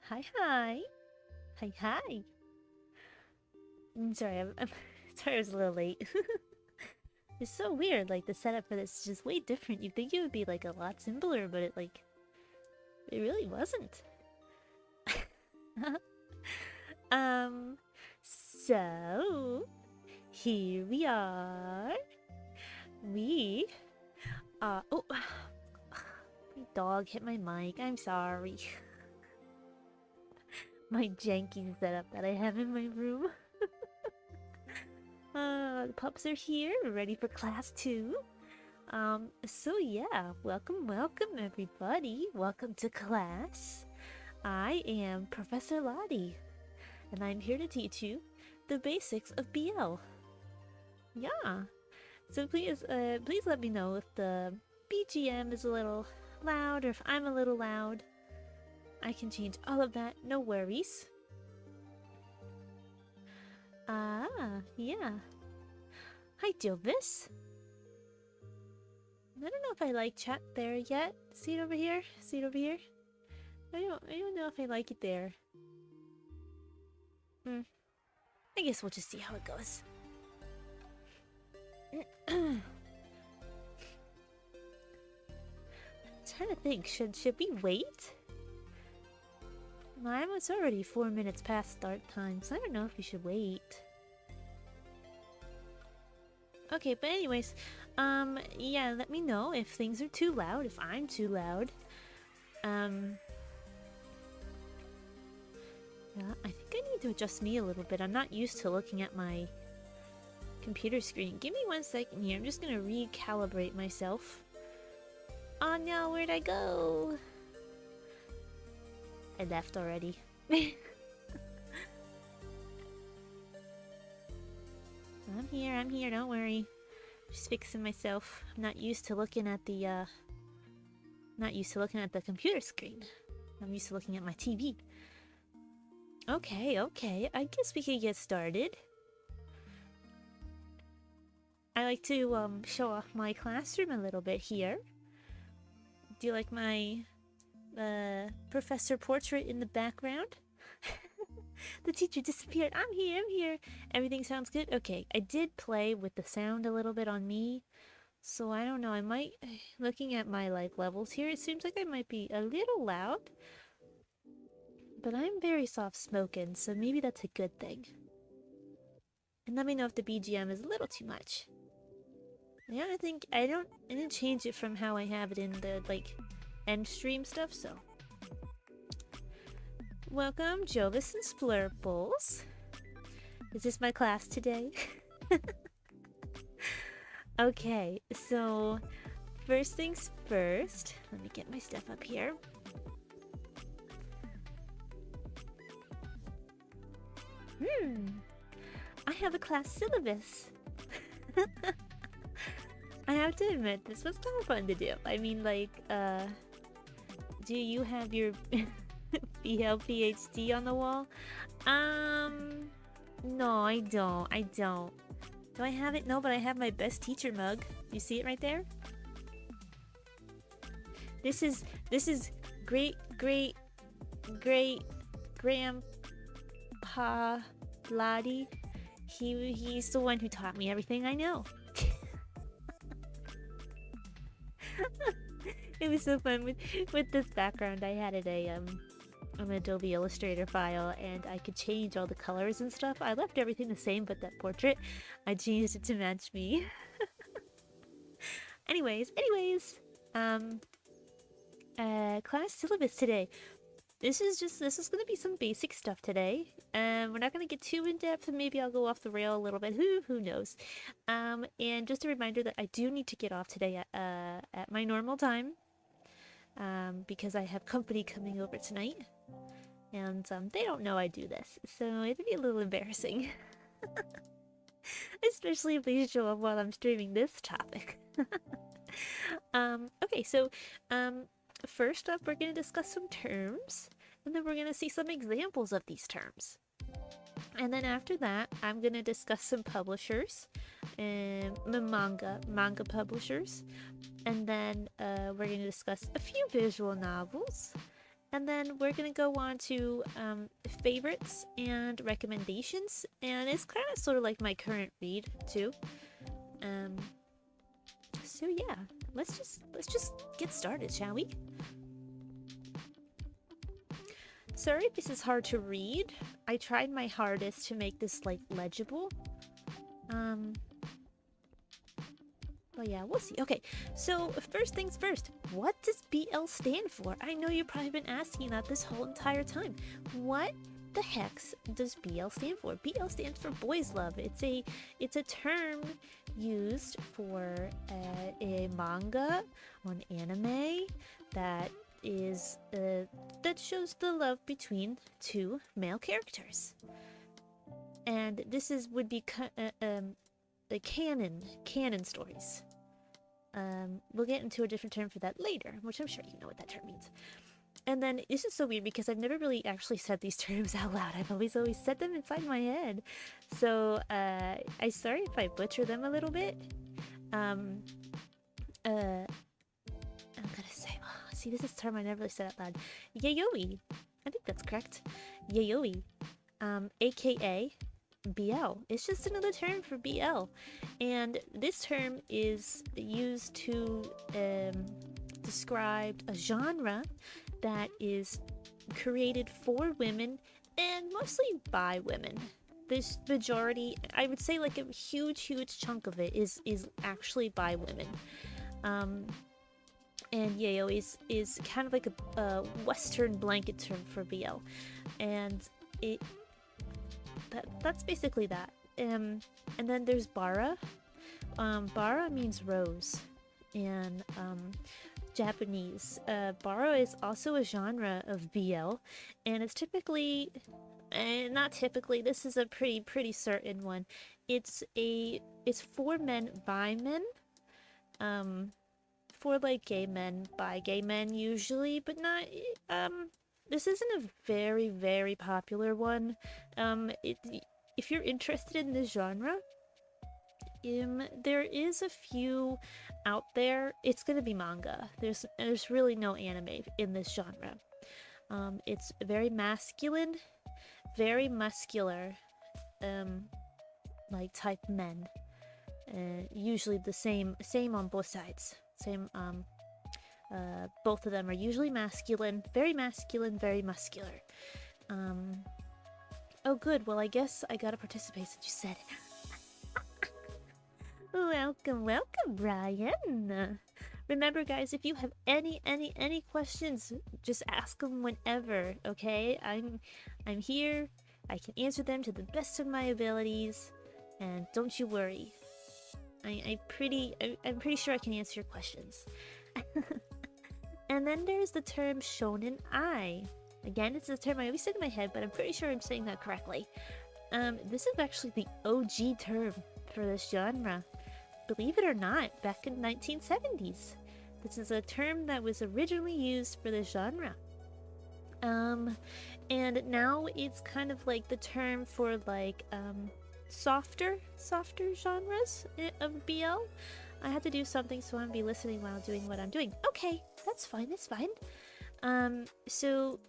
Hi, hi. Hi, hi. Sorry, I'm sorry I was a little late. It's so weird, like, the setup for this is just way different. You'd think it would be, like, a lot simpler, but it really wasn't. Um, so, here we are. We are... Oh, my dog hit my mic. I'm sorry. My janky setup that I have in my room. The pups are here. We're ready for class 2. So yeah, welcome everybody. Welcome to class. I am Professor Lottie, and I'm here to teach you the basics of BL. Yeah. So please let me know if the BGM is a little loud or if I'm a little loud. I can change all of that, no worries. Yeah. Hi, Jovis. I don't know if I like chat there yet. See it over here? See it over here? I don't know if I like it there. I guess we'll just see how it goes. I'm trying to think, should we wait? It's already 4 minutes past start time, so I don't know if we should wait. Okay, but anyways, yeah, let me know if things are too loud, if I'm too loud. Yeah, I think I need to adjust me a little bit. I'm not used to looking at my computer screen. Give me 1 second here. I'm just gonna recalibrate myself. Oh no, where'd I go? I left already. I'm here, don't worry. Just fixing myself. I'm not used to looking at the computer screen. I'm used to looking at my TV. Okay, I guess we could get started. I like to show off my classroom a little bit here. Do you like my professor portrait in the background? The teacher disappeared. I'm here. Everything sounds good? Okay, I did play with the sound a little bit on me. So I don't know, I might... Looking at my levels here, it seems like I might be a little loud. But I'm very soft-spoken, so maybe that's a good thing. And let me know if the BGM is a little too much. Yeah, I didn't change it from how I have it in the, end stream stuff, so... Welcome, Jovis and Splurples. Is this my class today? Okay, so... First things first, let me get my stuff up here. I have a class syllabus. I have to admit, this was kind of fun to do. I mean, do you have your BL PhD on the wall? No, I don't. Do I have it? No, but I have my best teacher mug. You see it right there? This is great grandpa Lottie. He's the one who taught me everything I know. It was so fun with this background. I had it an Adobe Illustrator file, and I could change all the colors and stuff. I left everything the same, but that portrait, I changed it to match me. anyways, class syllabus today. This is gonna be some basic stuff today. We're not gonna get too in depth, and maybe I'll go off the rail a little bit. Who knows? And just a reminder that I do need to get off today at my normal time. Because I have company coming over tonight, and they don't know I do this, so it'd be a little embarrassing. Especially if they show up while I'm streaming this topic. Okay, so first up, we're gonna discuss some terms, and then we're gonna see some examples of these terms. And then after that, I'm gonna discuss some publishers, manga publishers, and then we're gonna discuss a few visual novels, And then we're gonna go on to favorites and recommendations, and it's kind of sort of like my current read too. So yeah, let's just get started, shall we? Sorry if this is hard to read. I tried my hardest to make this like legible. But yeah, we'll see. Okay, so first things first, what does BL stand for? I know you've probably been asking that this whole entire time. What the hex does BL stand for? BL stands for boys love. It's a term used for a manga or an anime that is that shows the love between two male characters. And this would be the canon stories. We'll get into a different term for that later, which I'm sure you know what that term means. And then this is so weird because I've never really actually said these terms out loud. I've always said them inside my head. So I'm sorry if I butcher them a little bit. I'm gonna say, see, this is a term I never really said out loud. Yayoi. I think that's correct. Yayoi. AKA BL. It's just another term for BL, and this term is used to describe a genre that is created for women and mostly by women. This majority, I would say like a huge chunk of it is actually by women. And yaoi is kind of like a Western blanket term for BL, and that's basically that. And then there's bara. Bara means rose, and Japanese. Bara is also a genre of BL, and it's typically, not typically. This is a pretty certain one. It's for men by men. For like gay men by gay men usually, but not. This isn't a very popular one. If you're interested in this genre, there is a few out there. It's gonna be manga. There's really no anime in this genre. It's very masculine, very muscular, like type men. Usually the same on both sides. Both of them are usually masculine, very muscular. Oh good, well I guess I gotta participate since you said it. Welcome, Brian. Remember guys, if you have any questions, just ask them whenever, okay? I'm here, I can answer them to the best of my abilities, and don't you worry. I'm pretty sure I can answer your questions. And then there's the term shonen ai. Again, it's a term I always said in my head, but I'm pretty sure I'm saying that correctly. This is actually the OG term for this genre. Believe it or not, back in the 1970s. This is a term that was originally used for this genre. And now it's kind of like the term for like softer genres of BL. I have to do something, so I'm gonna be listening while doing what I'm doing. Okay, that's fine. So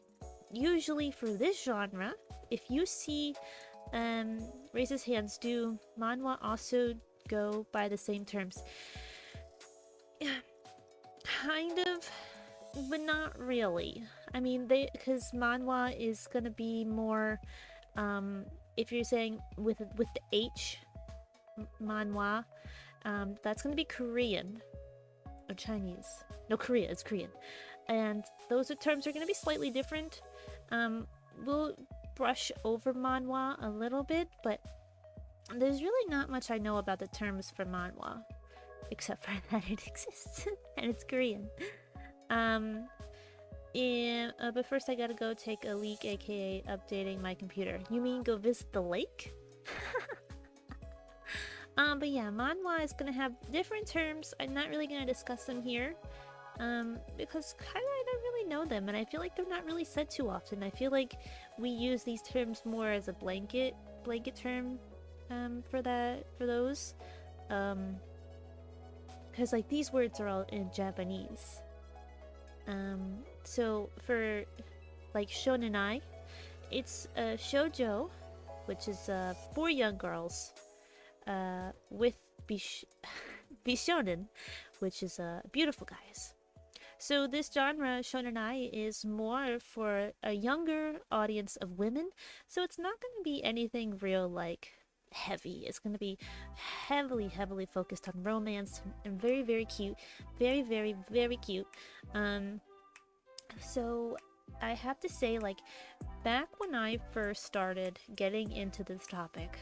usually for this genre, if you see raise his hands, do manhwa also go by the same terms? Yeah, kind of, but not really. I mean, because manhwa is gonna be more if you're saying with the H, manhwa, that's gonna be Korean or Chinese. No, Korea, it's Korean. And those terms are gonna be slightly different. We'll brush over manhwa a little bit, but there's really not much I know about the terms for manhwa, except for that it exists and it's Korean. But first I gotta go take a leak, aka updating my computer. You mean go visit the lake? But yeah, manhwa is gonna have different terms. I'm not really gonna discuss them here, because kinda I don't really know them, and I feel like they're not really said too often. I feel like we use these terms more as a blanket term, for those, because like these words are all in Japanese. So for like shonenai. It's shoujo, which is for young girls, with bishonen, which is beautiful guys. So this genre, shonenai, is more for a younger audience of women. So it's not going to be anything real like heavy. It's going to be heavily focused on romance and very cute, very cute. So I have to say, like, back when I first started getting into this topic,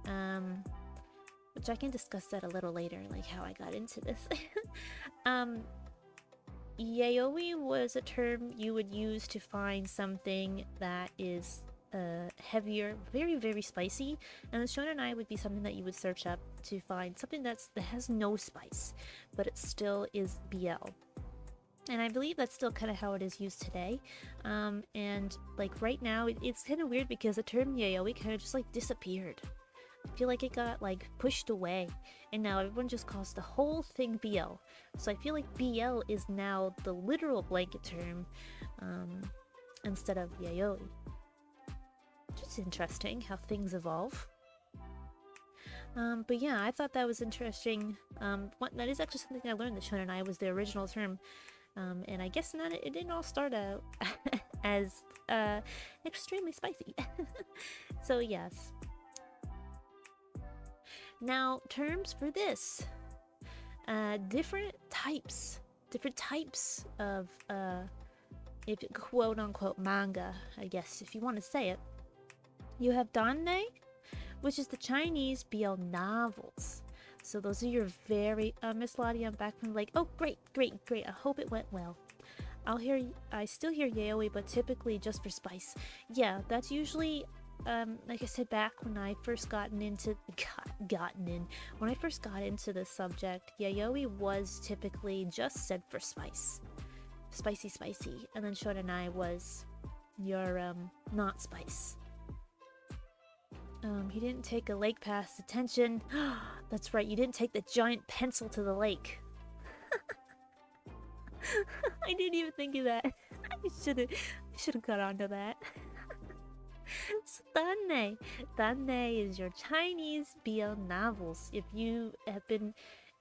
which I can discuss that a little later, like how I got into this. Yaoi was a term you would use to find something that is heavier, very spicy, and the shonenai would be something that you would search up to find something that has no spice, but it still is BL. And I believe that's still kind of how it is used today. And like right now, it's kind of weird because the term yaoi kind of just like disappeared. I feel like it got like pushed away, and now everyone just calls the whole thing BL. So I feel like BL is now the literal blanket term instead of yaoi. Just interesting how things evolve. But yeah, I thought that was interesting. That is actually something I learned, that shonenai was the original term. And I guess not, it didn't all start out as extremely spicy. So yes. Now, terms for this. Different types of if quote unquote manga, I guess, if you want to say it. You have danne, which is the Chinese BL novels. So those are your very Miss Lottie, I'm back from like, oh great. I hope it went well. I still hear yaoi, but typically just for spice. Yeah, that's usually like I said, back when I first when I first got into this subject, yaoi was typically just said for spice. Spicy, and then shonenai was your not spice. He didn't take a lake pass. Attention. That's right, you didn't take the giant pencil to the lake. I didn't even think of that. I should have got onto that. So danne is your Chinese BL novels. If you have been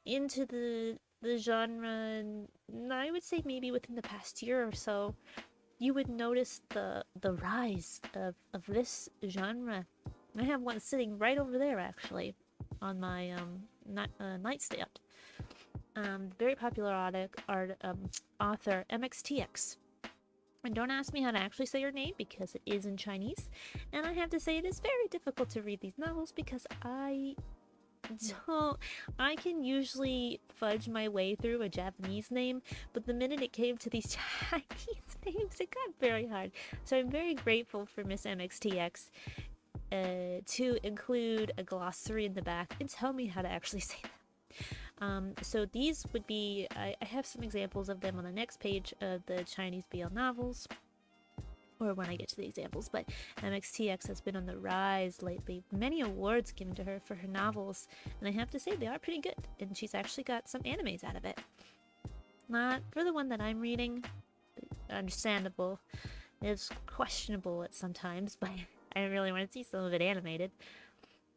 into the genre, I would say maybe within the past year or so, you would notice the rise of this genre. I have one sitting right over there, actually, on my nightstand. Very popular author MXTX. And don't ask me how to actually say your name because it is in Chinese. And I have to say it is very difficult to read these novels because I can usually fudge my way through a Japanese name, but the minute it came to these Chinese names, it got very hard. So I'm very grateful for Miss MXTX to include a glossary in the back and tell me how to actually say them. So these would be, I have some examples of them on the next page of the Chinese BL novels, or when I get to the examples, but MXTX has been on the rise lately. Many awards given to her for her novels, and I have to say they are pretty good, and she's actually got some animes out of it. Not for the one that I'm reading, understandable. It's questionable at sometimes, but I really want to see some of it animated.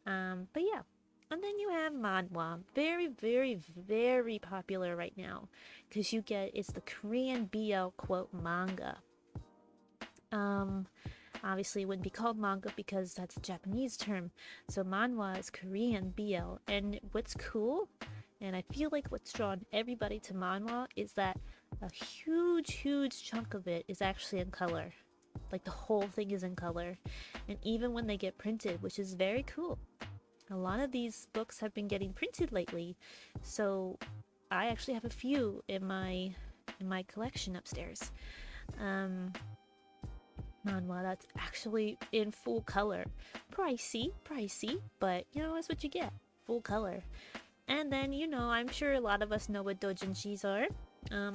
But yeah. And then you have manhwa. Very popular right now. Because it's the Korean BL quote manga. Obviously it wouldn't be called manga because that's a Japanese term. So manhwa is Korean BL. And what's cool, and I feel like what's drawn everybody to manhwa, is that a huge chunk of it is actually in color. Like the whole thing is in color. And even when they get printed, which is very cool. A lot of these books have been getting printed lately. So I actually have a few in my collection upstairs. Manhwa that's actually in full color. Pricey, but you know, that's what you get. Full color. And then, you know, I'm sure a lot of us know what doujinshis are.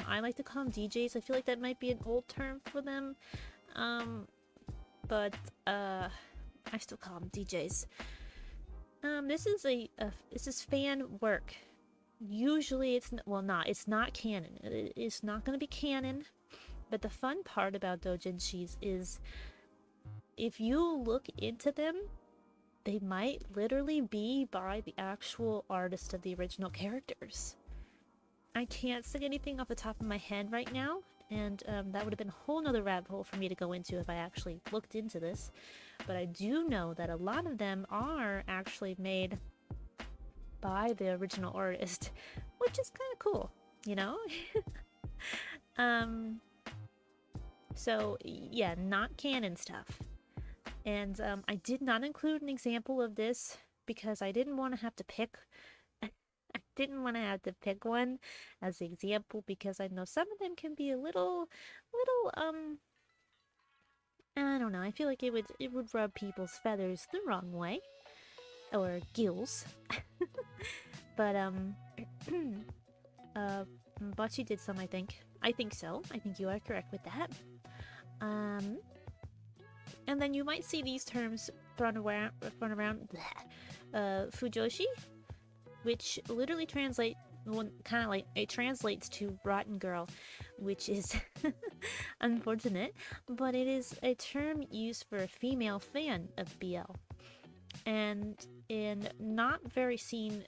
I like to call them DJs. I feel like that might be an old term for them. But I still call them DJs. This is fan work. Usually it's not canon. It's not going to be canon. But the fun part about doujinshis is if you look into them, they might literally be by the actual artist of the original characters. I can't say anything off the top of my head right now, and that would have been a whole nother rabbit hole for me to go into if I actually looked into this. But I do know that a lot of them are actually made by the original artist, which is kind of cool, you know? So yeah, not canon stuff. And I did not include an example of this because I didn't want to have to pick. I didn't want to have to pick one as an example because I know some of them can be a little, I don't know. I feel like it would rub people's feathers the wrong way, or gills. But Bocce did some, I think. I think so. I think you are correct with that. And then you might see these terms thrown around. Fujoshi, which literally translate, well, kind of like it translates to rotten girl, which is unfortunate, but it is a term used for a female fan of BL, and not very seen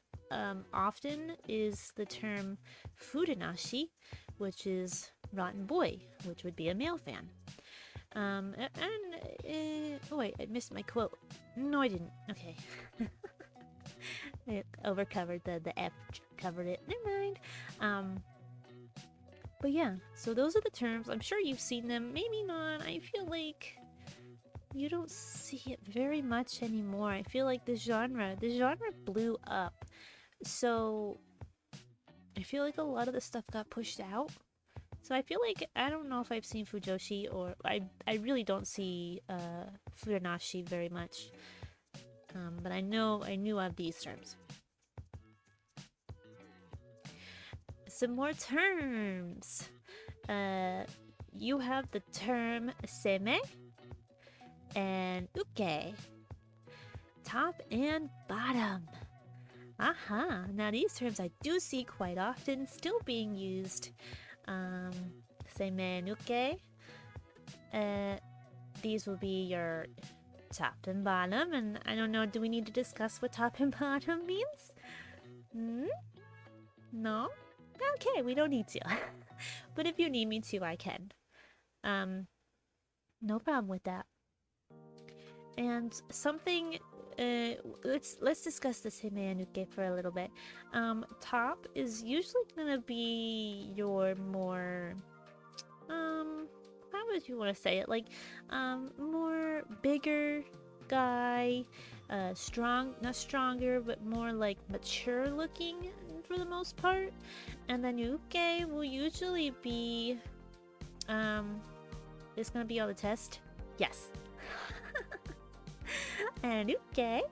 often is the term fudenashi, which is rotten boy, which would be a male fan. Oh wait, I missed my quote. No, I didn't. Okay. It overcovered the F covered it. Never mind. But yeah, so those are the terms. I'm sure you've seen them. Maybe not. I feel like you don't see it very much anymore. I feel like the genre blew up. So I feel like a lot of the stuff got pushed out. So I feel like, I don't know if I've seen Fujoshi, or I really don't see Fudenashi very much. But I knew of these terms. Some more terms. You have the term seme and uke. Top and bottom. Aha! Now these terms I do see quite often still being used. Seme and uke. These will be your top and bottom, and I don't know, do we need to discuss what top and bottom means? No? Okay, we don't need to. But if you need me to, I can. No problem with that. And something, let's discuss the Seimenuke for a little bit. Top is usually gonna be your more, how would you want to say it? Like, more bigger guy, not stronger, but more like mature looking for the most part. And then Uke will usually be, it's gonna be on the test. Yes. And Uke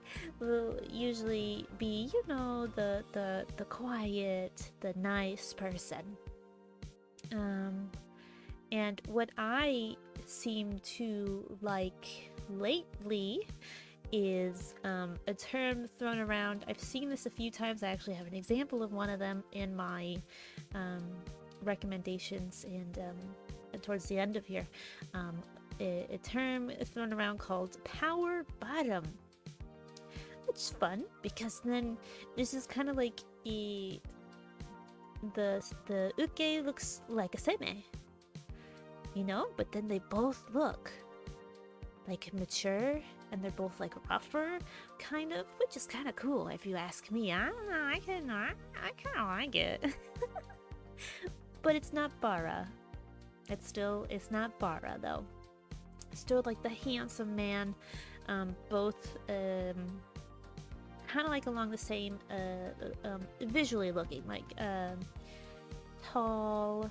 will usually be, you know, the quiet, the nice person. And what I seem to like lately is a term thrown around. I've seen this a few times. I actually have an example of one of them in my recommendations, and towards the end of here. A term thrown around called power bottom. Which is fun, because then this is kind of like the uke looks like a seme, you know, but then they both look like mature, and they're both like rougher, kind of, which is kind of cool if you ask me. I don't know, I kind of like it. But it's not bara. It's not bara though. Still like the handsome man, both kind of like along the same visually looking, like tall,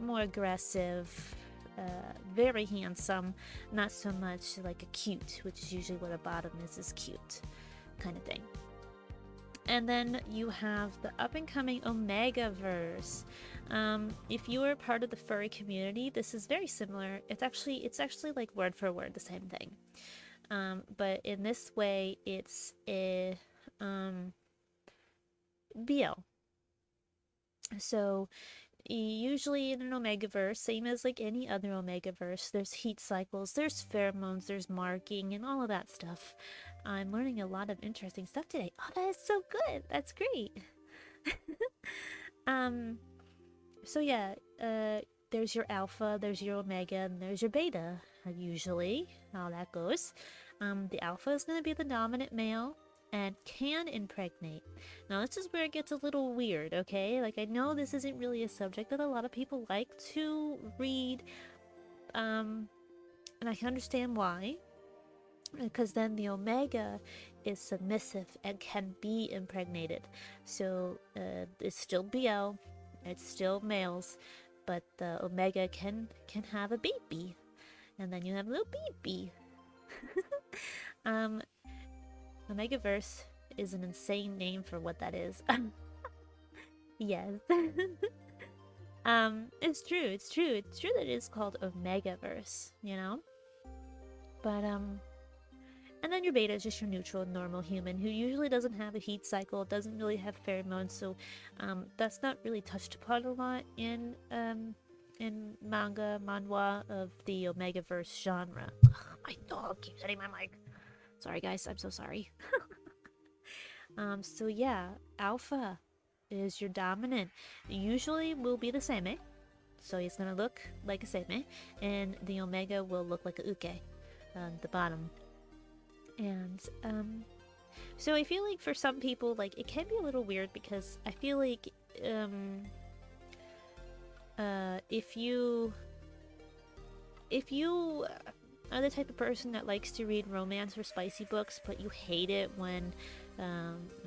more aggressive, very handsome, not so much like a cute, which is usually what a bottom is cute kind of thing. And then you have the up-and-coming Omega-verse. If you are part of the furry community, this is very similar. It's actually like word for word the same thing. But in this way, it's a BL. So usually in an Omegaverse, same as like any other Omegaverse, there's heat cycles, there's pheromones, there's marking, and all of that stuff. I'm learning a lot of interesting stuff today. Oh, that is so good. That's great. um, so yeah, there's your alpha, there's your omega, and there's your beta, usually, how that goes. The alpha is going to be the dominant male and can impregnate. Now, this is where it gets a little weird, okay? Like, I know this isn't really a subject that a lot of people like to read, and I can understand why. Because then the omega is submissive and can be impregnated. So, it's still BL, it's still males, but the omega can have a baby. And then you have a little baby. Omegaverse is an insane name for what that is. Yes. It's true that it is called Omegaverse, you know? But, and then your beta is just your neutral, normal human who usually doesn't have a heat cycle, doesn't really have pheromones, so, that's not really touched upon a lot in manhwa of the Omegaverse genre. Ugh, my dog keeps hitting my mic. Sorry guys, I'm so sorry. So yeah, alpha is your dominant. Usually will be the same, so he's gonna look like a same, and the omega will look like a uke on the bottom. And so I feel like for some people, like, it can be a little weird because I feel like if you are the type of person that likes to read romance or spicy books, but you hate it when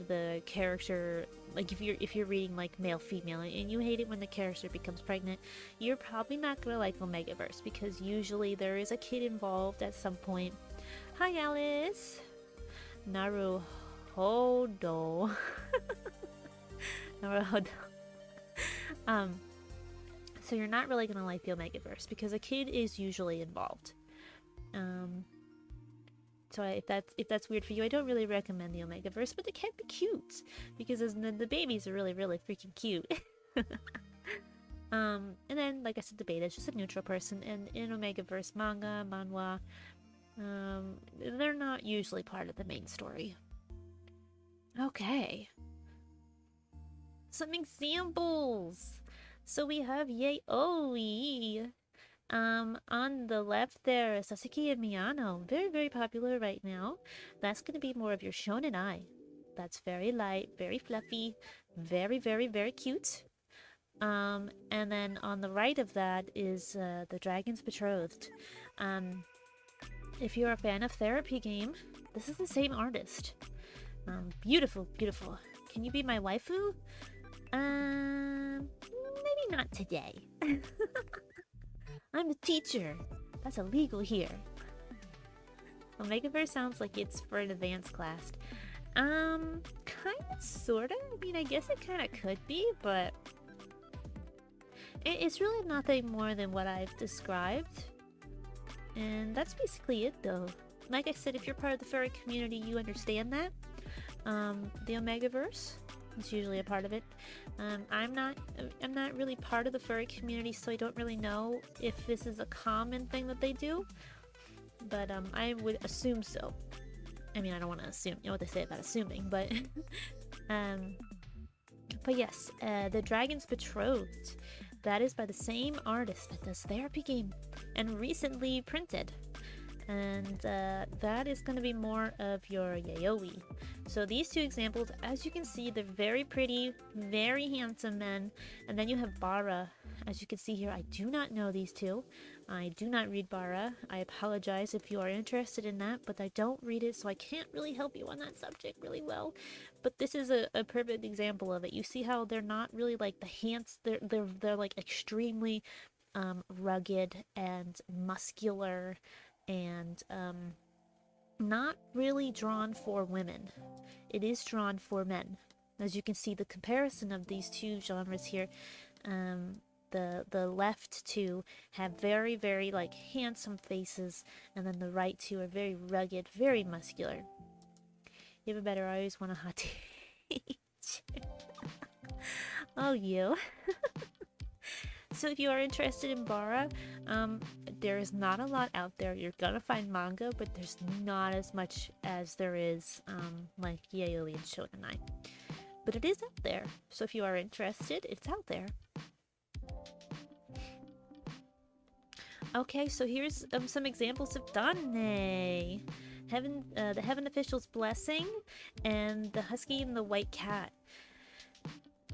the character, like, if you're reading like male female and you hate it when the character becomes pregnant, you're probably not gonna like Omegaverse because usually there is a kid involved at some point. Hi Alice. Naruhodo. Naruhodo. So you're not really gonna like the Omegaverse because a kid is usually involved. So if that's weird for you, I don't really recommend the Omegaverse, but it can be cute because the babies are really freaking cute. And then, like I said, the beta is just a neutral person, and in Omegaverse manga, manhwa, they're not usually part of the main story. Okay. Some examples. So we have Yaoi. On the left there, Sasaki and Miyano. Very popular right now. That's going to be more of your shonen ai. That's very light, very fluffy, very cute. And then on the right of that is The Dragon's Betrothed. If you're a fan of Therapy Game, this is the same artist. Beautiful. Can you be my waifu? Maybe not today. I'm a teacher. That's illegal here. Omegaverse sounds like it's for an advanced class. Kinda, sorta. I mean, I guess it kinda could be, but it's really nothing more than what I've described. And that's basically it, though. Like I said, if you're part of the furry community, you understand that. The Omegaverse is usually a part of it. I'm not really part of the furry community, so I don't really know if this is a common thing that they do. But I would assume so. I mean, I don't want to assume. You know what they say about assuming, but but yes, The Dragon's Betrothed. That is by the same artist that does Therapy Game and recently printed. And that is going to be more of your yaoi. So these two examples, as you can see, they're very pretty, very handsome men. And then you have Bara. As you can see here, I do not know these two. I do not read Bara. I apologize if you are interested in that, but I don't read it, so I can't really help you on that subject really well. But this is a perfect example of it. You see how they're not really like the hands, they're like extremely rugged and muscular and not really drawn for women. It is drawn for men. As you can see, the comparison of these two genres here, the left two have very like handsome faces, and then the right two are very rugged, very muscular. Even better, I always want a hot teacher. Oh, you. So if you are interested in Bara, there is not a lot out there. You're gonna find manga, but there's not as much as there is like Yaoi and Shonenai. But it is out there. So if you are interested, it's out there. Okay, so here's some examples of Danne. The Heaven Official's Blessing, and the Husky and the White Cat.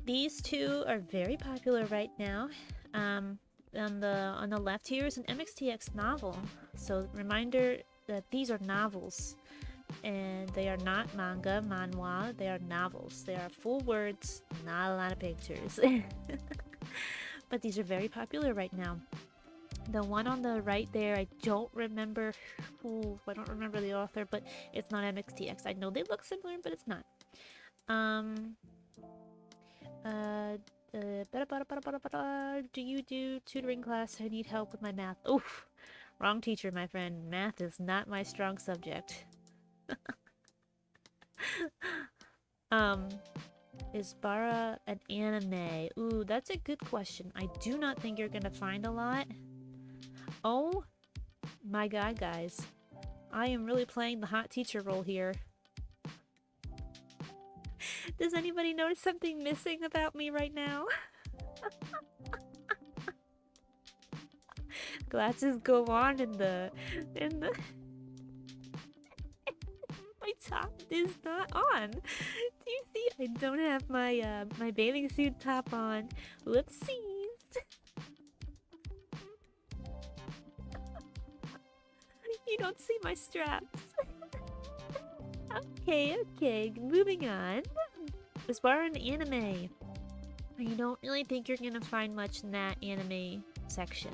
These two are very popular right now. On the left here is an MXTX novel. So reminder that these are novels, and they are not manga, manhwa. They are novels. They are full words, not a lot of pictures. But these are very popular right now. The one on the right there, I don't remember the author, but it's not MXTX. I know they look similar, but it's not. Do you do tutoring class? I need help with my math. Oof, wrong teacher, my friend. Math is not my strong subject. Is Bara an anime? Ooh, that's a good question. I do not think you're gonna find a lot. Oh my god, guys. I am really playing the hot teacher role here. Does anybody notice something missing about me right now? Glasses go on in the my top is not on. Do you see? I don't have my my bathing suit top on. Whoopsies. You don't see my straps. Okay, moving on. As far as an anime, you don't really think you're gonna find much in that anime section.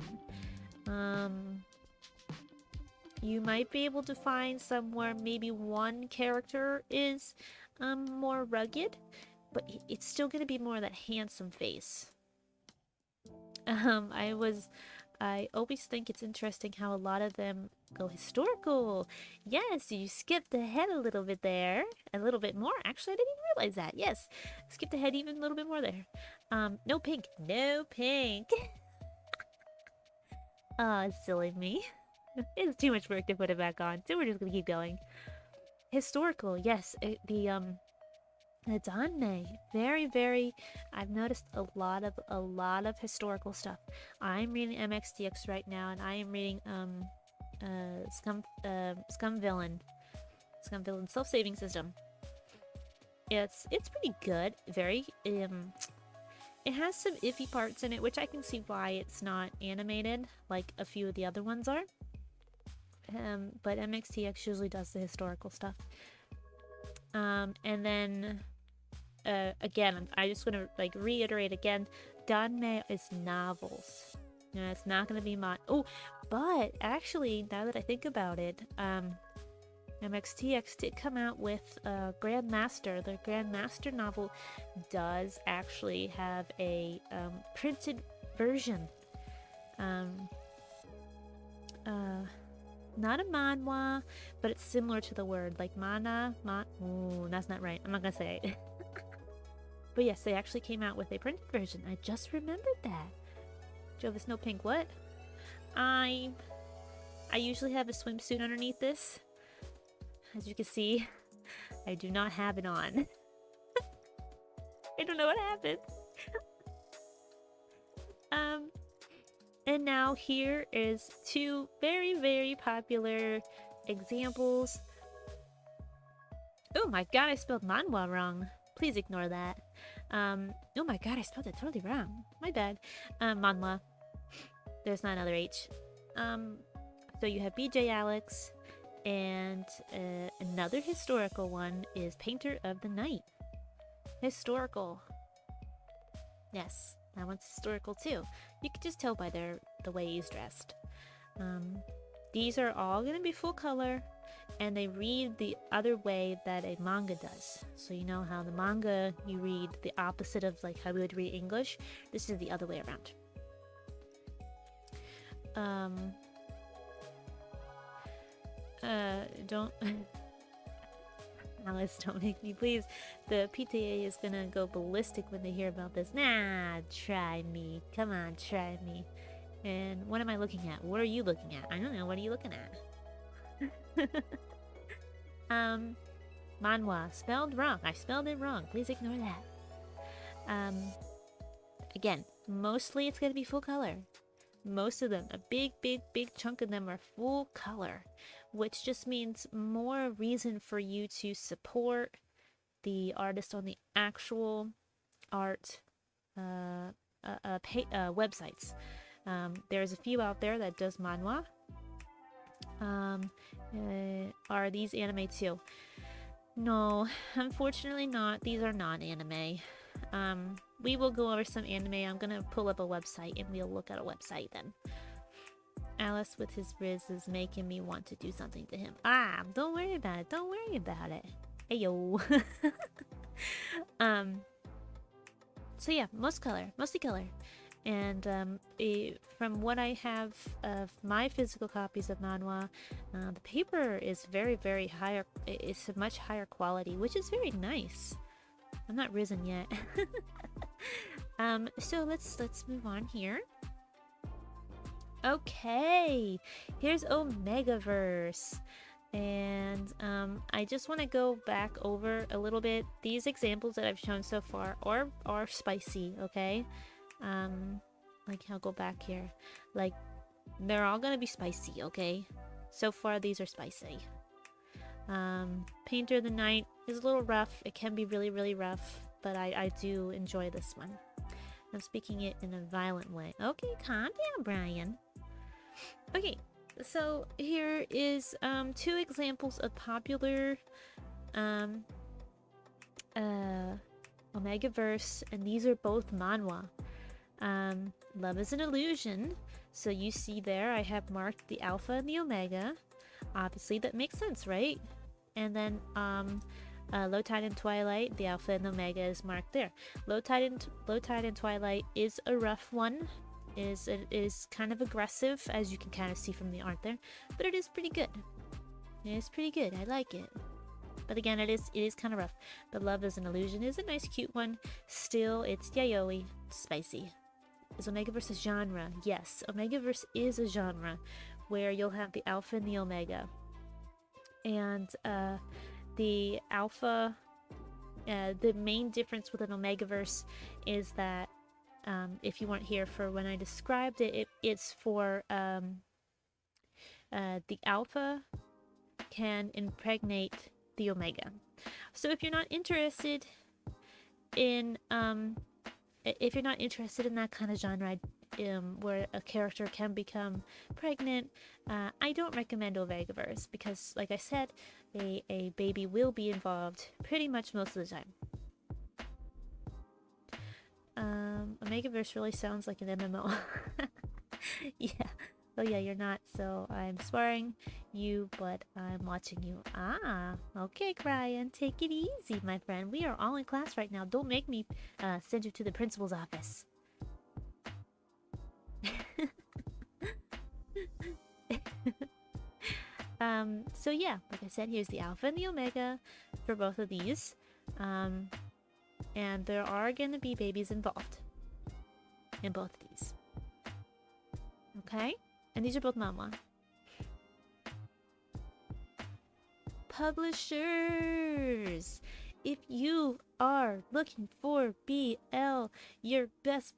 You might be able to find somewhere maybe one character is more rugged, but it's still gonna be more that handsome face. I always think it's interesting how a lot of them go historical. Yes, you skipped ahead a little bit there. A little bit more. Actually, I didn't even realize that. Yes, skipped ahead even a little bit more there. No pink. No pink. Oh, silly me. It's too much work to put it back on, so we're just gonna keep going. Historical, yes. It's anime. Very. I've noticed a lot of historical stuff. I'm reading MXTX right now, and I am reading Scum Villain Self-Saving System. It's pretty good. Very it has some iffy parts in it, which I can see why it's not animated like a few of the other ones are. But MXTX usually does the historical stuff. And then again, I just want to like reiterate again, Danme is novels. No, it's not going to be oh, but actually, now that I think about it, MXTX did come out with Grandmaster. The Grandmaster novel does actually have a printed version. Not a manhwa, but it's similar to the word, like ooh, that's not right. I'm not gonna say it. But yes, they actually came out with a printed version. I just remembered that. Jovis, no pink, what? I usually have a swimsuit underneath this. As you can see, I do not have it on. I don't know what happened. And now here is two very popular examples. Oh my god, I spelled manhwa wrong. Please ignore that. Oh my god, I spelled it totally wrong. My bad. Manhwa. There's not another H. So you have BJ Alex, and another historical one is Painter of the Night. Historical. Yes, that one's historical too. You can just tell by the way he's dressed. These are all gonna be full color, and they read the other way that a manga does. So you know how the manga, you read the opposite of like how we would read English. This is the other way around. Don't Alice, don't make me, please. The PTA is gonna go ballistic when they hear about this. Nah, try me. Come on, try me. And what am I looking at? What are you looking at? I don't know. What are you looking at? Manhwa. Spelled wrong. I spelled it wrong. Please ignore that. Again, mostly it's gonna be full color. Most of them, a big chunk of them are full color, which just means more reason for you to support the artist on the actual art websites. There's a few out there that does manhwa. Are these anime too? No, unfortunately not. These are non-anime. We will go over some anime. I'm gonna pull up a website and we'll look at a website then. Alice with his Riz is making me want to do something to him. Don't worry about it. Don't worry about it. Ayo. So yeah, mostly color. And from what I have of my physical copies of manhwa, the paper is very higher. It's a much higher quality, which is very nice. I'm not risen yet. So let's move on here. Okay, here's Omegaverse. And I just want to go back over a little bit. These examples that I've shown so far are spicy, okay? Like I'll go back here. Like they're all gonna be spicy, okay? So far these are spicy. Painter of the Night is a little rough. It can be really rough, but I do enjoy this one. I'm speaking it in a violent way. Okay, calm down, Brian. Okay, so here is two examples of popular Omegaverse, and these are both manhwa. Love is an Illusion. So you see there I have marked the alpha and the omega. Obviously that makes sense, right? And then Low Tide and Twilight, the alpha and omega is marked there. Low Tide and Twilight is a rough one. It is kind of aggressive, as you can kind of see from the art there, but it is pretty good. It is pretty good. I like it. But again, it is kind of rough. But Love is an Illusion is a nice, cute one. Still, it's yaoi, spicy. Is Omegaverse a genre? Yes, Omegaverse is a genre where you'll have the alpha and the omega. And the alpha, the main difference with an Omegaverse is that if you weren't here for when I described it, it's for the alpha can impregnate the omega. So if you're not interested in that kind of genre where a character can become pregnant, I don't recommend Omegaverse because, like I said, a baby will be involved pretty much most of the time. Omegaverse really sounds like an MMO. Yeah. Oh yeah, you're not, so I'm sparring you, but I'm watching you. Okay, Brian, take it easy, my friend. We are all in class right now. Don't make me send you to the principal's office. So yeah, like I said, here's the alpha and the omega for both of these. And there are going to be babies involved in both of these. Okay? And these are both manhwa. Publishers! If you are looking for BL, your best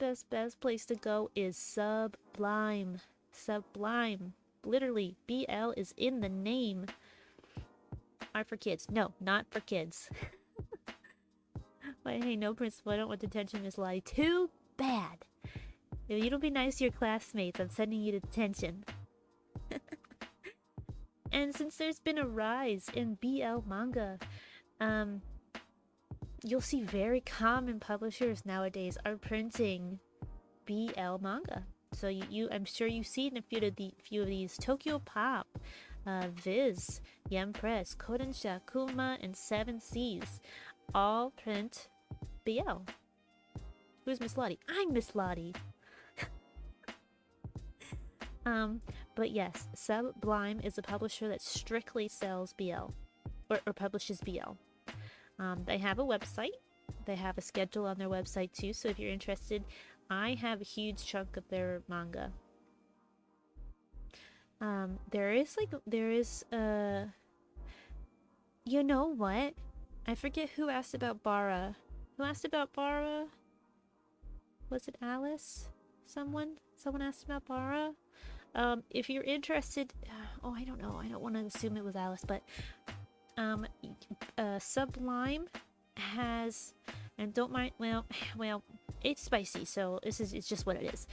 place to go is Sublime. Sublime. Literally, BL is in the name. Are for kids. No, not for kids. But hey, no principal, I don't want detention, Miss Lottie. Too bad. If you don't be nice to your classmates, I'm sending you to detention. And since there's been a rise in BL manga, you'll see very common publishers nowadays are printing BL manga. So I'm sure you've seen a few of these. Tokyo Pop, Viz, Yen Press, Kodensha, Kuma, and Seven Seas all print BL. Who's Miss Lottie? I'm Miss Lottie. But yes, Sublime is a publisher that strictly sells BL or publishes BL. They have a website. They have a schedule on their website too, so if you're interested, I have a huge chunk of their manga. There is you know what? I forget who asked about Bara. Who asked about Bara? Was it Alice? Someone asked about Bara. If you're interested, oh, I don't know. I don't want to assume it was Alice, but Sublime has, and don't mind. Well, it's spicy, so it's just what it is.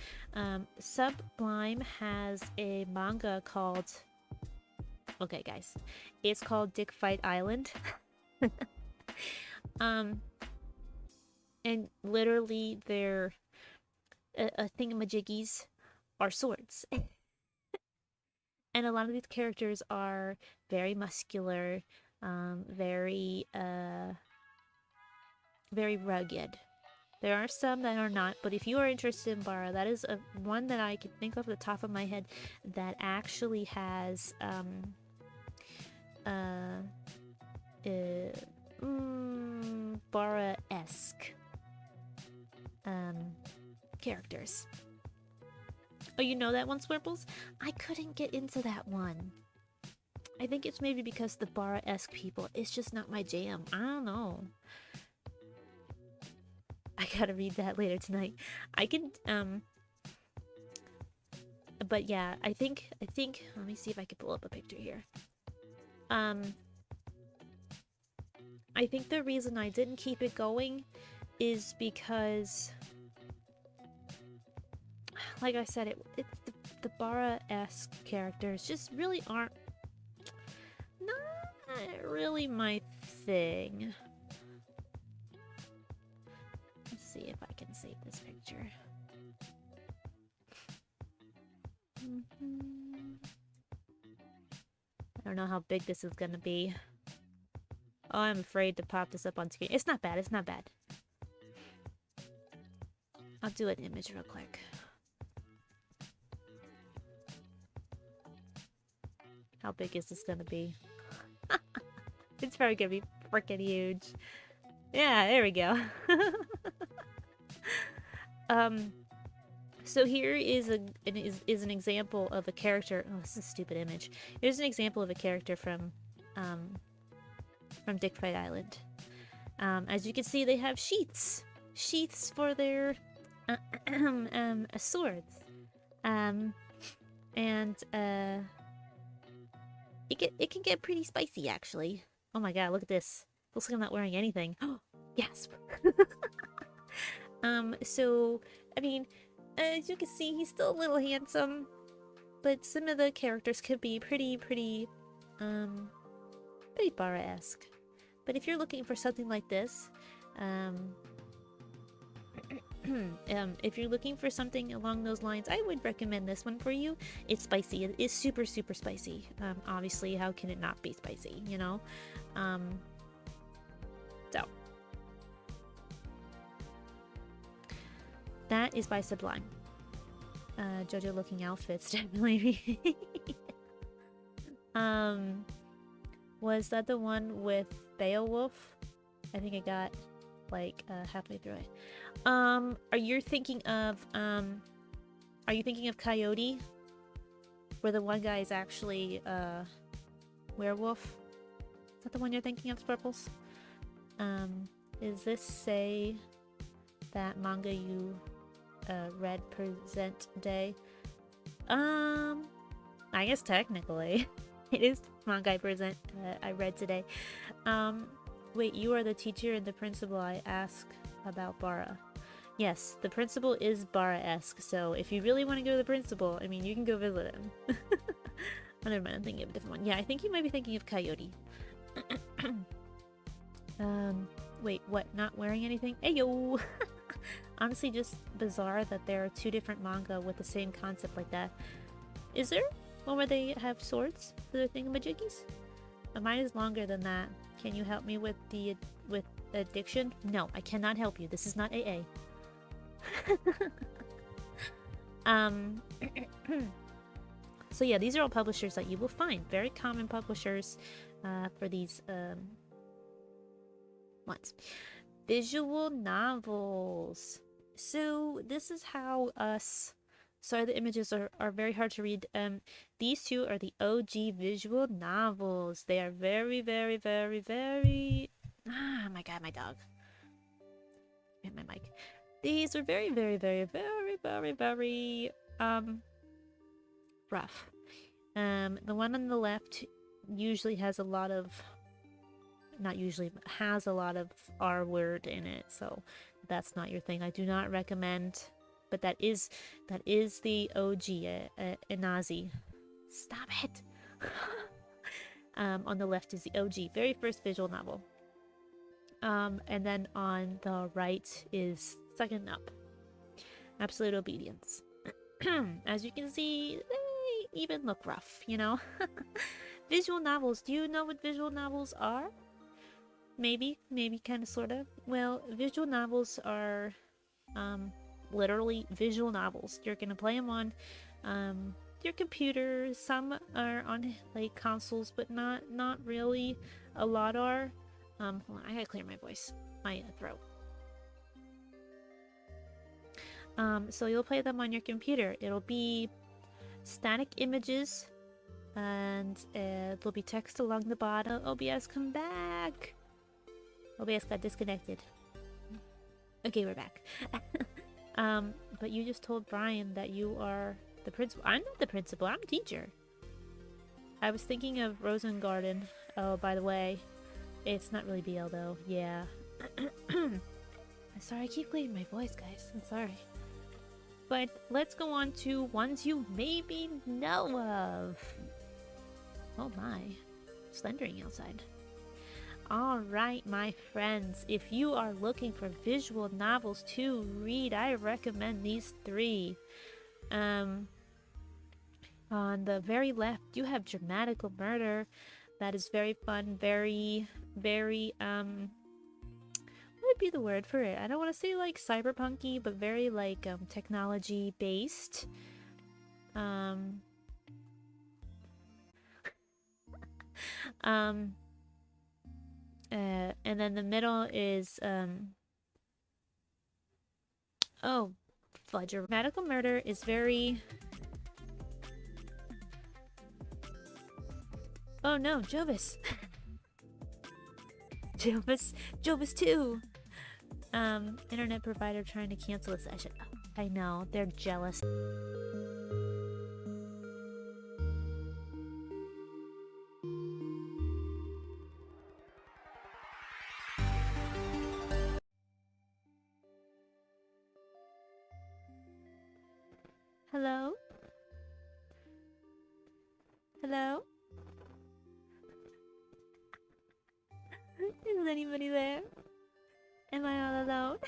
Sublime has a manga called. Okay, guys, it's called Dick Fight Island. And literally, their thingamajiggies are swords. And a lot of these characters are very muscular, very rugged. There are some that are not, but if you are interested in Bara, that is one that I can think of at the top of my head that actually has Bara-esque characters. Oh, you know that one, Swerples? I couldn't get into that one. I think it's maybe because the Bara-esque people, it's just not my jam. I don't know. I gotta read that later tonight. I can, but yeah, I think, let me see if I can pull up a picture here. I think the reason I didn't keep it going is because, like I said, the Bara-esque characters just really aren't not really my thing. Let's see if I can save this picture. I don't know how big this is gonna be. Oh, I'm afraid to pop this up on screen. It's not bad, it's not bad. I'll do an image real quick. How big is this gonna be? It's probably gonna be freaking huge. Yeah, there we go. So here is an example of a character. Oh, this is a stupid image. Here's an example of a character from Dick Fight Island. As you can see, they have sheaths for their swords, and it can get pretty spicy, actually. Oh my god, look at this. Looks like I'm not wearing anything. Oh, yes. So, I mean, as you can see, he's still a little handsome, but some of the characters could be pretty Bara-esque. But if you're looking for something like this, if you're looking for something along those lines, I would recommend this one for you. It's spicy. It is super spicy. Obviously, how can it not be spicy, you know? So that is by Sublime. JoJo looking outfits, definitely. Was that the one with Beowulf? I think I got like halfway through it. Are you thinking of Coyote? Where the one guy is actually werewolf? Is that the one you're thinking of, Sparkles? Is this say that manga you read present day? I guess technically it is manga I read today. Wait, you are the teacher and the principal I ask about Bara. Yes, the principal is Bara-esque, so if you really want to go to the principal, I mean, you can go visit him. Oh, never mind, I'm thinking of a different one. Yeah, I think you might be thinking of Coyote. Wait, what? Not wearing anything? Ayo! Honestly, just bizarre that there are two different manga with the same concept like that. Is there one where they have swords for their thingamajiggies? Mine is longer than that. Can you help me with addiction? No, I cannot help you. This is not AA. So yeah, these are all publishers that you will find. Very common publishers for these once. Visual novels. So this is how us... Sorry, the images are very hard to read. These two are the OG visual novels. They are very, very, very, very... Ah, my god, my dog. Hit my mic. These are very, very, very, very, very, very, rough. The one on the left usually has a lot of... Not usually, but has a lot of R word in it, so that's not your thing. I do not recommend, but that is the OG, Inazi. Stop it! On the left is the OG, very first visual novel. And then on the right is Second Up. Absolute Obedience. As you can see, they even look rough, you know? Visual novels. Do you know what visual novels are? Maybe, kind of, sort of. Well, visual novels are literally visual novels. You're gonna play them on your computer. Some are on like consoles, but not really. A lot are. Hold on, I gotta clear my voice, my throat. So you'll play them on your computer. It'll be static images, and there'll be text along the bottom. OBS, come back! OBS got disconnected. Okay, we're back. But you just told Brian that you are the principal. I'm not the principal, I'm a teacher. I was thinking of Rosengarten. Oh, by the way, it's not really BL though. Yeah. I'm sorry, I keep clearing my voice, guys. I'm sorry. But let's go on to ones you maybe know of. Oh my. Slendering outside. Alright, my friends. If you are looking for visual novels to read, I recommend these three. On the very left, you have Dramatical Murder. That is very fun, very, very, what would be the word for it? I don't want to say like cyberpunky, but very like technology based. And then the middle is oh, fudge. Dramatical Murder is very... Oh no, Jovis. Jovis 2. Internet provider trying to cancel a session. Oh, I know, they're jealous. Hello? Hello? Is anybody there? Am I all alone?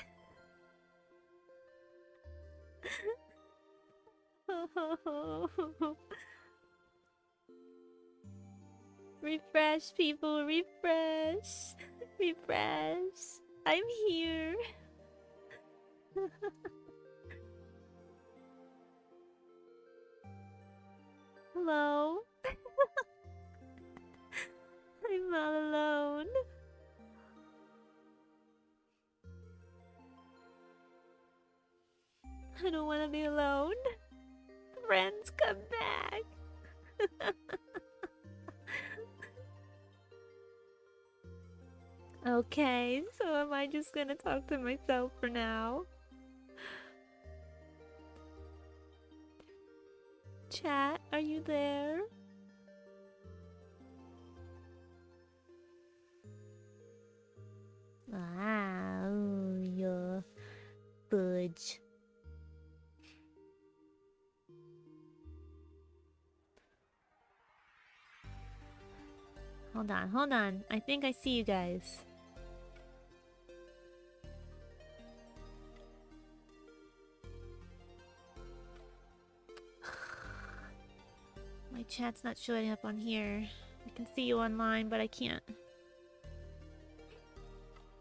Refresh, people, refresh. Refresh. I'm here. Hello? I'm all alone. I don't want to be alone. Friends, come back. Okay, so am I just gonna talk to myself for now? Chat, are you there? Ah, ooh, you fudge. Hold on, hold on. I think I see you guys. My chat's not showing up on here. I can see you online, but I can't.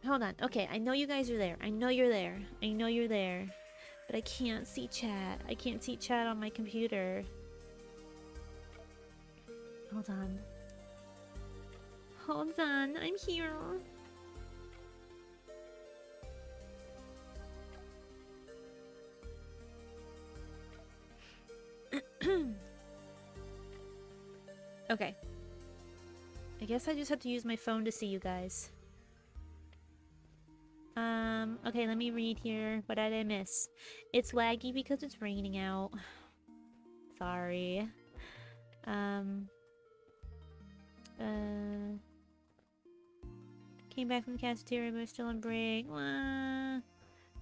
Hold on. Okay, I know you guys are there. I know you're there. I know you're there. But I can't see chat. I can't see chat on my computer. Hold on. Hold on. I'm here. Okay. I guess I just have to use my phone to see you guys. Okay, let me read here. What did I miss? It's laggy because it's raining out. Sorry. Came back from the cafeteria, but still on break.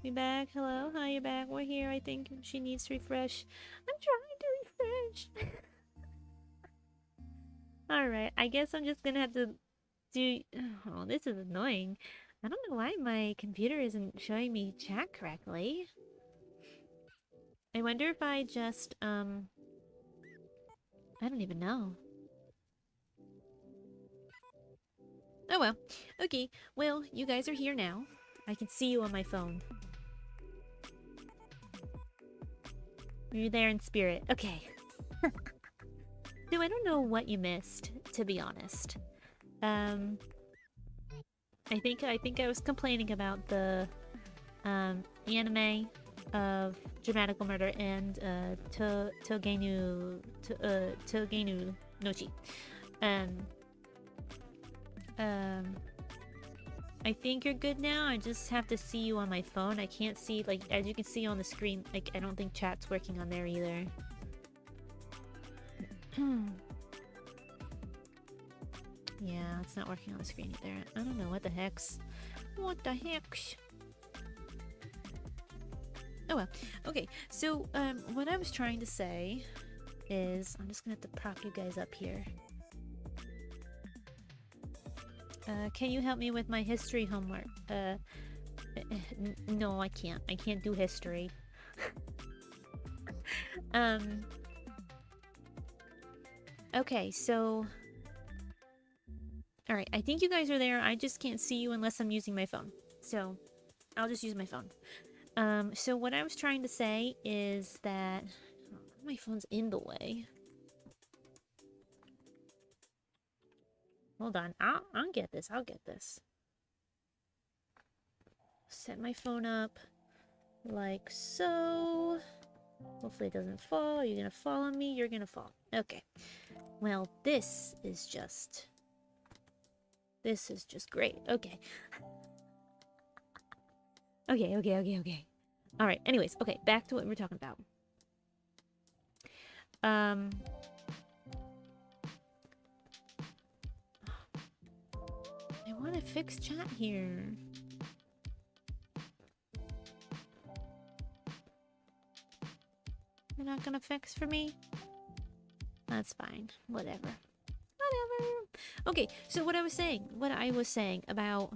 We back? Hello? Hi, you back? We're here. I think she needs to refresh. I'm trying to refresh. Alright, I guess I'm just gonna have to do... Oh, this is annoying. I don't know why my computer isn't showing me chat correctly. I wonder if I just, I don't even know. Oh well. Okay, well, you guys are here now. I can see you on my phone. You're there in spirit. Okay. No, I don't know what you missed, to be honest. I think I was complaining about the anime of Dramatical Murder and Togenu Nochi. I think you're good now. I just have to see you on my phone. I can't see, like, as you can see on the screen, like, I don't think chat's working on there either. Yeah, it's not working on the screen either. I don't know what the heck's. What the heck's? Oh well. Okay, so what I was trying to say is, I'm just gonna have to prop you guys up here. Can you help me with my history homework? No, I can't. I can't do history. Okay, so... Alright, I think you guys are there. I just can't see you unless I'm using my phone. So, I'll just use my phone. So what I was trying to say is that... Oh, my phone's in the way. Hold on. I'll get this. I'll get this. Set my phone up like so. Hopefully it doesn't fall. You're gonna fall on me. You're gonna fall. Okay. Well, this is just great. Okay. Okay. Alright, anyways, okay, back to what we were talking about. I want to fix chat here. You're not gonna fix for me? That's fine. Whatever. Okay, so what I was saying about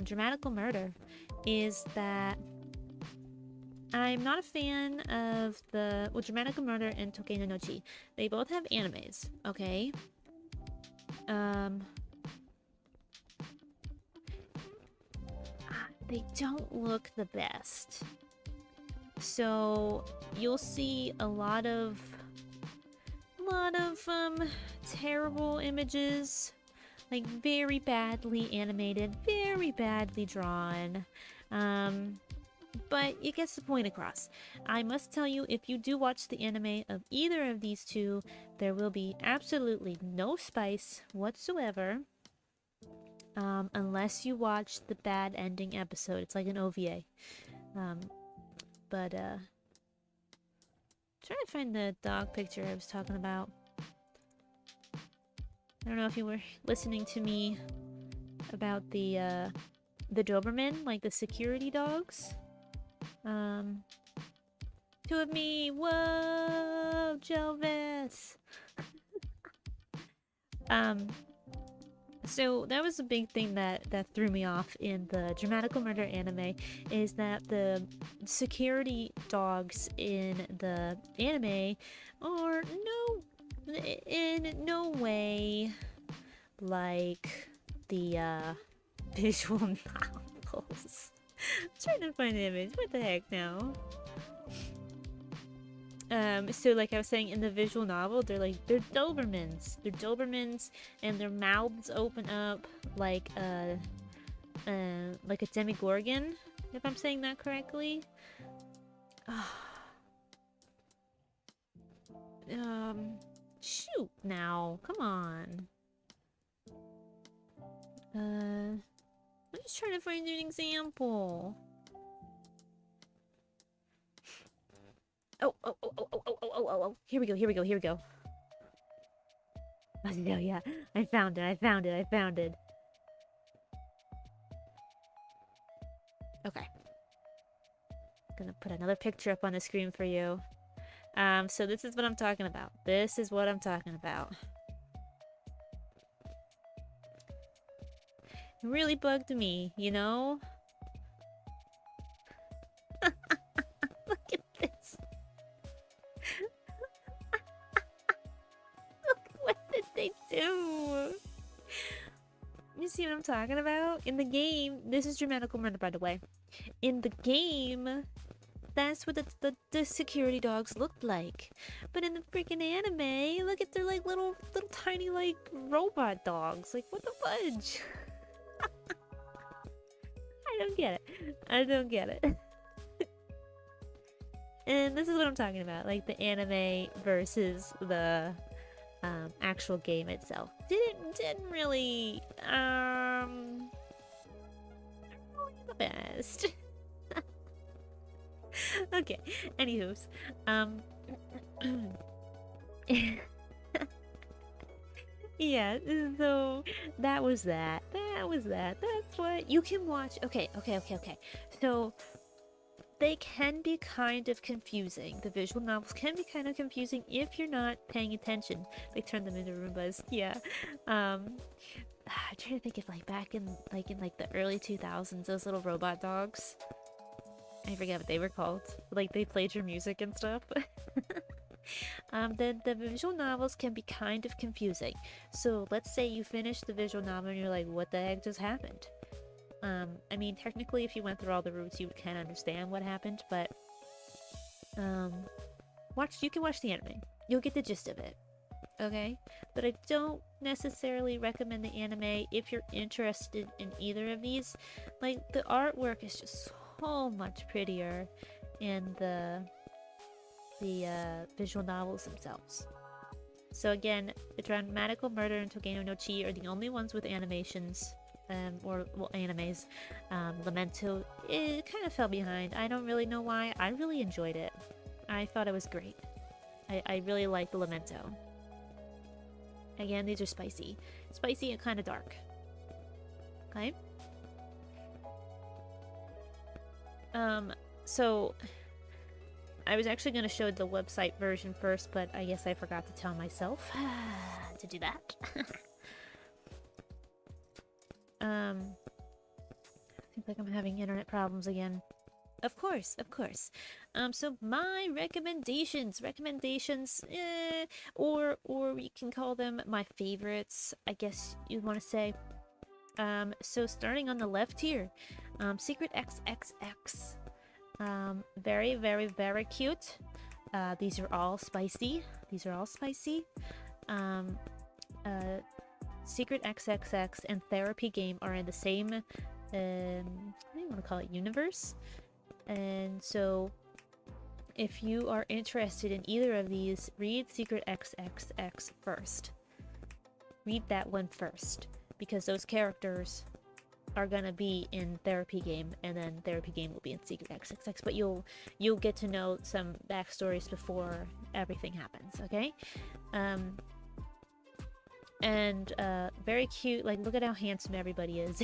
Dramatical Murder is that I'm not a fan of the... Well, Dramatical Murder and Tokei no Nochi. They both have animes, okay? They don't look the best. So, you'll see a lot of terrible images. Like, very badly animated, very badly drawn. But it gets the point across. I must tell you, if you do watch the anime of either of these two, there will be absolutely no spice whatsoever. Unless you watch the bad ending episode. It's like an OVA. Trying to find the dog picture I was talking about. I don't know if you were listening to me about the Doberman, like the security dogs. Two of me! Whoa! Jelvis! So that was a big thing that threw me off in the Dramatical Murder anime, is that the security dogs in the anime are in no way like the visual novels. I'm trying to find the image. What the heck now? So like I was saying, in the visual novel, they're Dobermans. They're Dobermans, and their mouths open up like a Demogorgon, if I'm saying that correctly. shoot now. Come on. I'm just trying to find an example. Oh. Here we go. Oh, yeah. I found it. Okay. Gonna put another picture up on the screen for you. So this is what I'm talking about. It really bugged me, you know? Look at this. Look, what did they do? You see what I'm talking about? In the game, this is Dramatical Murder, by the way. In the game, that's what the security dogs looked like. But in the freaking anime, look at their like little tiny like robot dogs. Like, what the fudge? I don't get it. And this is what I'm talking about, like the anime versus the actual game itself. Didn't really the best. Okay, anywho's, yeah, so that was that. That's what you can watch. Okay. So they can be kind of confusing. The visual novels can be kind of confusing if you're not paying attention. They turn them into Roombas. Yeah. I'm trying to think if like back in the early 2000s, those little robot dogs. I forget what they were called. Like they played your music and stuff. The visual novels can be kind of confusing. So let's say you finish the visual novel and you're like, what the heck just happened? I mean, technically, if you went through all the routes, you would kind of understand what happened, but you can watch the anime. You'll get the gist of it, okay? But I don't necessarily recommend the anime if you're interested in either of these. Like, the artwork is just so much prettier in the visual novels themselves. So again, the Dramatical Murder and Togeno no Chi are the only ones with animations. Animes. Lamento, it kind of fell behind. I don't really know why. I really enjoyed it. I thought it was great. I really liked the Lamento. Again, these are spicy. Spicy and kind of dark. Okay? So I was actually going to show the website version first, but I guess I forgot to tell myself to do that. Seems like I'm having internet problems again. Of course. So my recommendations, or we can call them my favorites, I guess you'd want to say. So starting on the left here, Secret XXX. Very, very, very cute. These are all spicy. Secret XXX and Therapy Game are in the same, I don't want to call it universe. And so, if you are interested in either of these, read Secret XXX first. Read that one first, because those characters are gonna be in Therapy Game, and then Therapy Game will be in Secret XXX. But you'll get to know some backstories before everything happens. Okay. And very cute. Like, look at how handsome everybody is.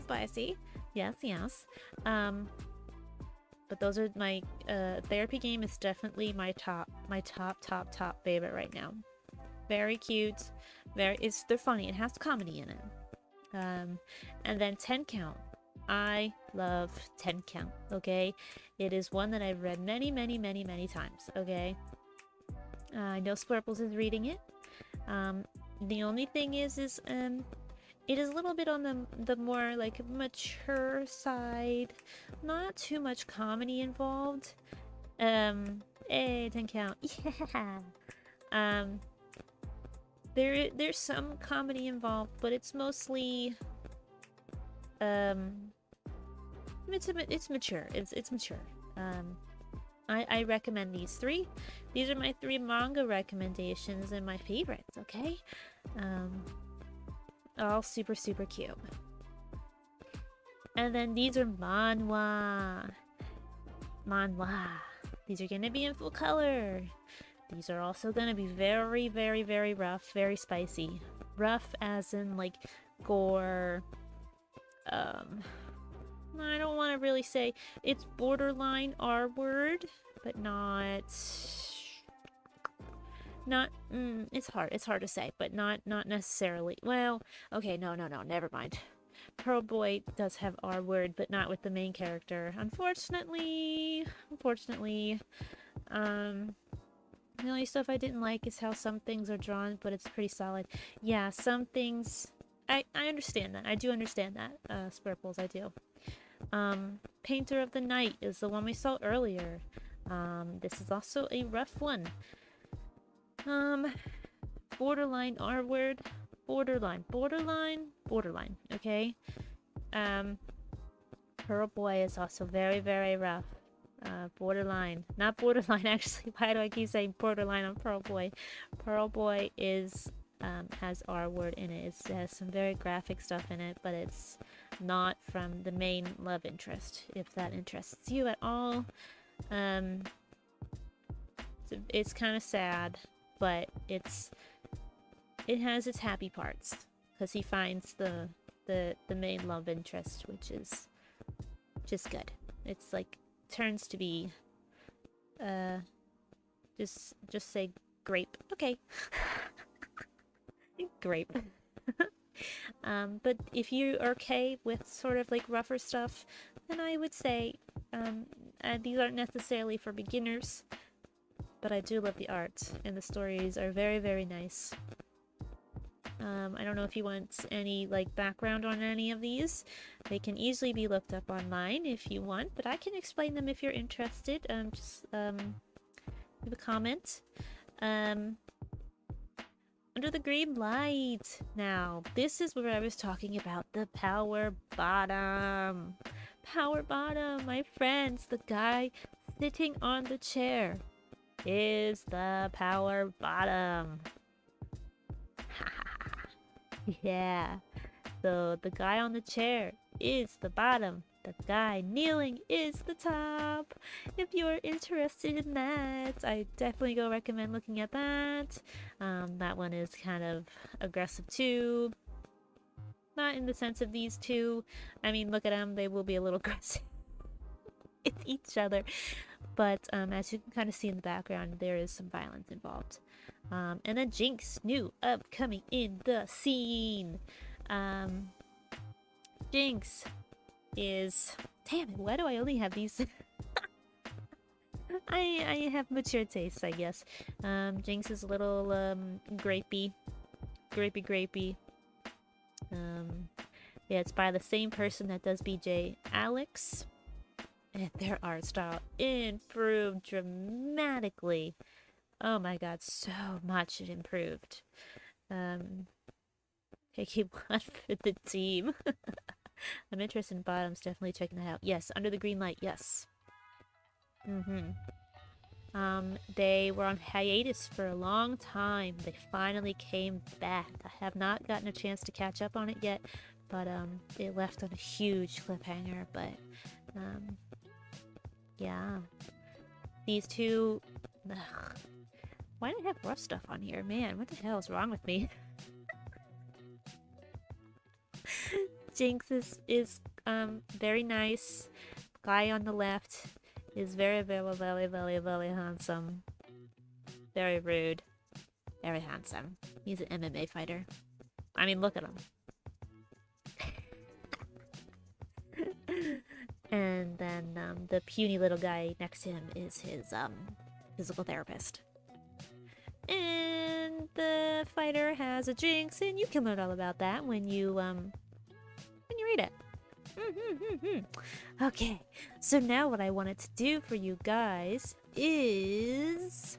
Spicy. Yes. But those are my Therapy Game is definitely my top favorite right now. Very cute. They're funny. It has comedy in it. And then 10 Count. I love 10 Count. Okay, it is one that I've read many times. Okay. I know Splurples is reading it. The only thing is it is a little bit on the more like mature side. Not too much comedy involved. Hey, 10 Count. Yeah. There's some comedy involved, but it's mostly it's mature. It's mature. I recommend these three. These are my 3 manga recommendations and my favorites, okay? All super, super cute. And then these are manhwa. Manhwa. These are gonna be in full color. These are also gonna be very, very, very rough, very spicy. Rough as in, like, gore. I don't want to really say it's borderline R word, but not it's hard to say, but not necessarily. Well, okay, no, never mind. Pearl Boy does have R word, but not with the main character, unfortunately. The only stuff I didn't like is how some things are drawn, but it's pretty solid. Yeah, some things I understand that. I do understand that, Squirples, I do. Painter of the Night is the one we saw earlier. This is also a rough one. Borderline R word. Borderline, okay? Pearl Boy is also very, very rough. Borderline. Not borderline, actually. Why do I keep saying borderline on Pearl Boy? Pearl Boy is, has R word in it. It has some very graphic stuff in it, but it's not from the main love interest, if that interests you at all. It's kind of sad, but it has its happy parts, because he finds the main love interest, which is just good. It's like turns to be just say grape. Okay. Grape. But if you are okay with sort of like rougher stuff, then I would say these aren't necessarily for beginners, but I do love the art, and the stories are very, very nice. I don't know if you want any like background on any of these. They can easily be looked up online if you want, but I can explain them if you're interested. Just leave a comment. Under the Green Light. Now, this is where I was talking about the power bottom. Power bottom, my friends. The guy sitting on the chair is the power bottom. Yeah. So the guy on the chair is the bottom. The guy kneeling is the top. If you're interested in that, I definitely go recommend looking at that. That one is kind of aggressive too. Not in the sense of these two. I mean, look at them. They will be a little aggressive with each other. But as you can kind of see in the background, there is some violence involved. And then Jinx, new upcoming in the scene. Jinx is... Damn it, why do I only have these? I have mature tastes, I guess. Jinx is a little grapey. Grapey. Yeah, it's by the same person that does BJ, Alex. And their art style improved dramatically. Oh my god, so much it improved. Okay, one for the team. I'm interested in bottoms, definitely checking that out. Yes, Under the Green Light, yes. They were on hiatus for a long time. They finally came back. I have not gotten a chance to catch up on it yet, but it left on a huge cliffhanger, but yeah. These two... Ugh. Why do I have rough stuff on here? Man, what the hell is wrong with me? Jinx is very nice. Guy on the left is very, very, very, very, very handsome. Very rude. Very handsome. He's an MMA fighter. I mean, look at him. And then the puny little guy next to him is his physical therapist. And the fighter has a Jinx, and you can learn all about that when you read it. Okay, so now what I wanted to do for you guys is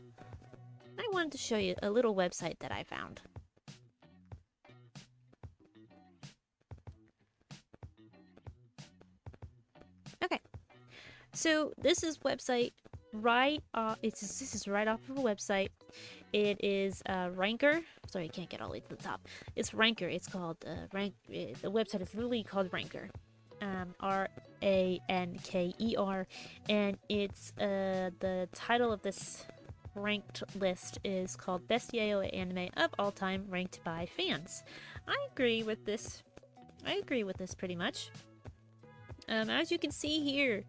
I wanted to show you a little website that I found. Okay, So this is website right this is right off of a website. It is Ranker. Sorry, I can't get all the way to the top. It's Ranker. It's called the website is really called Ranker. Ranker, and it's the title of this ranked list is called Best Yaoi Anime of All Time, ranked by fans. I agree with this. I agree with this pretty much. As you can see here,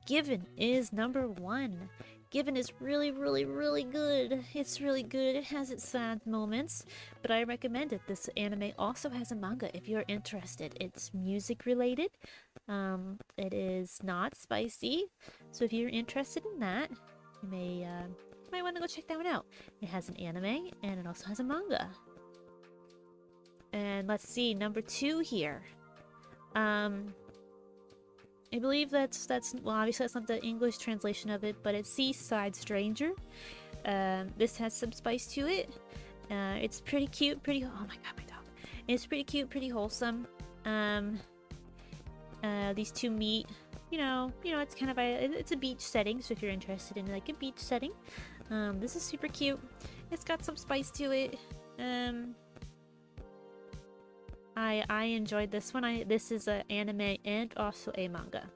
Given is number 1. Given is really, really, really good. It's really good. It has its sad moments, but I recommend it. This anime also has a manga if you're interested. It's music related. It is not spicy, so if you're interested in that, you might want to go check that one out. It has an anime and it also has a manga. And let's see, number 2 here. I believe that's well, obviously that's not the English translation of it, but it's Seaside Stranger. This has some spice to it. It's pretty cute, oh my god, my dog. It's pretty cute, pretty wholesome. These two meet. You know, it's kind of it's a beach setting, so if you're interested in like a beach setting, this is super cute. It's got some spice to it. I enjoyed this one. This is an anime and also a manga.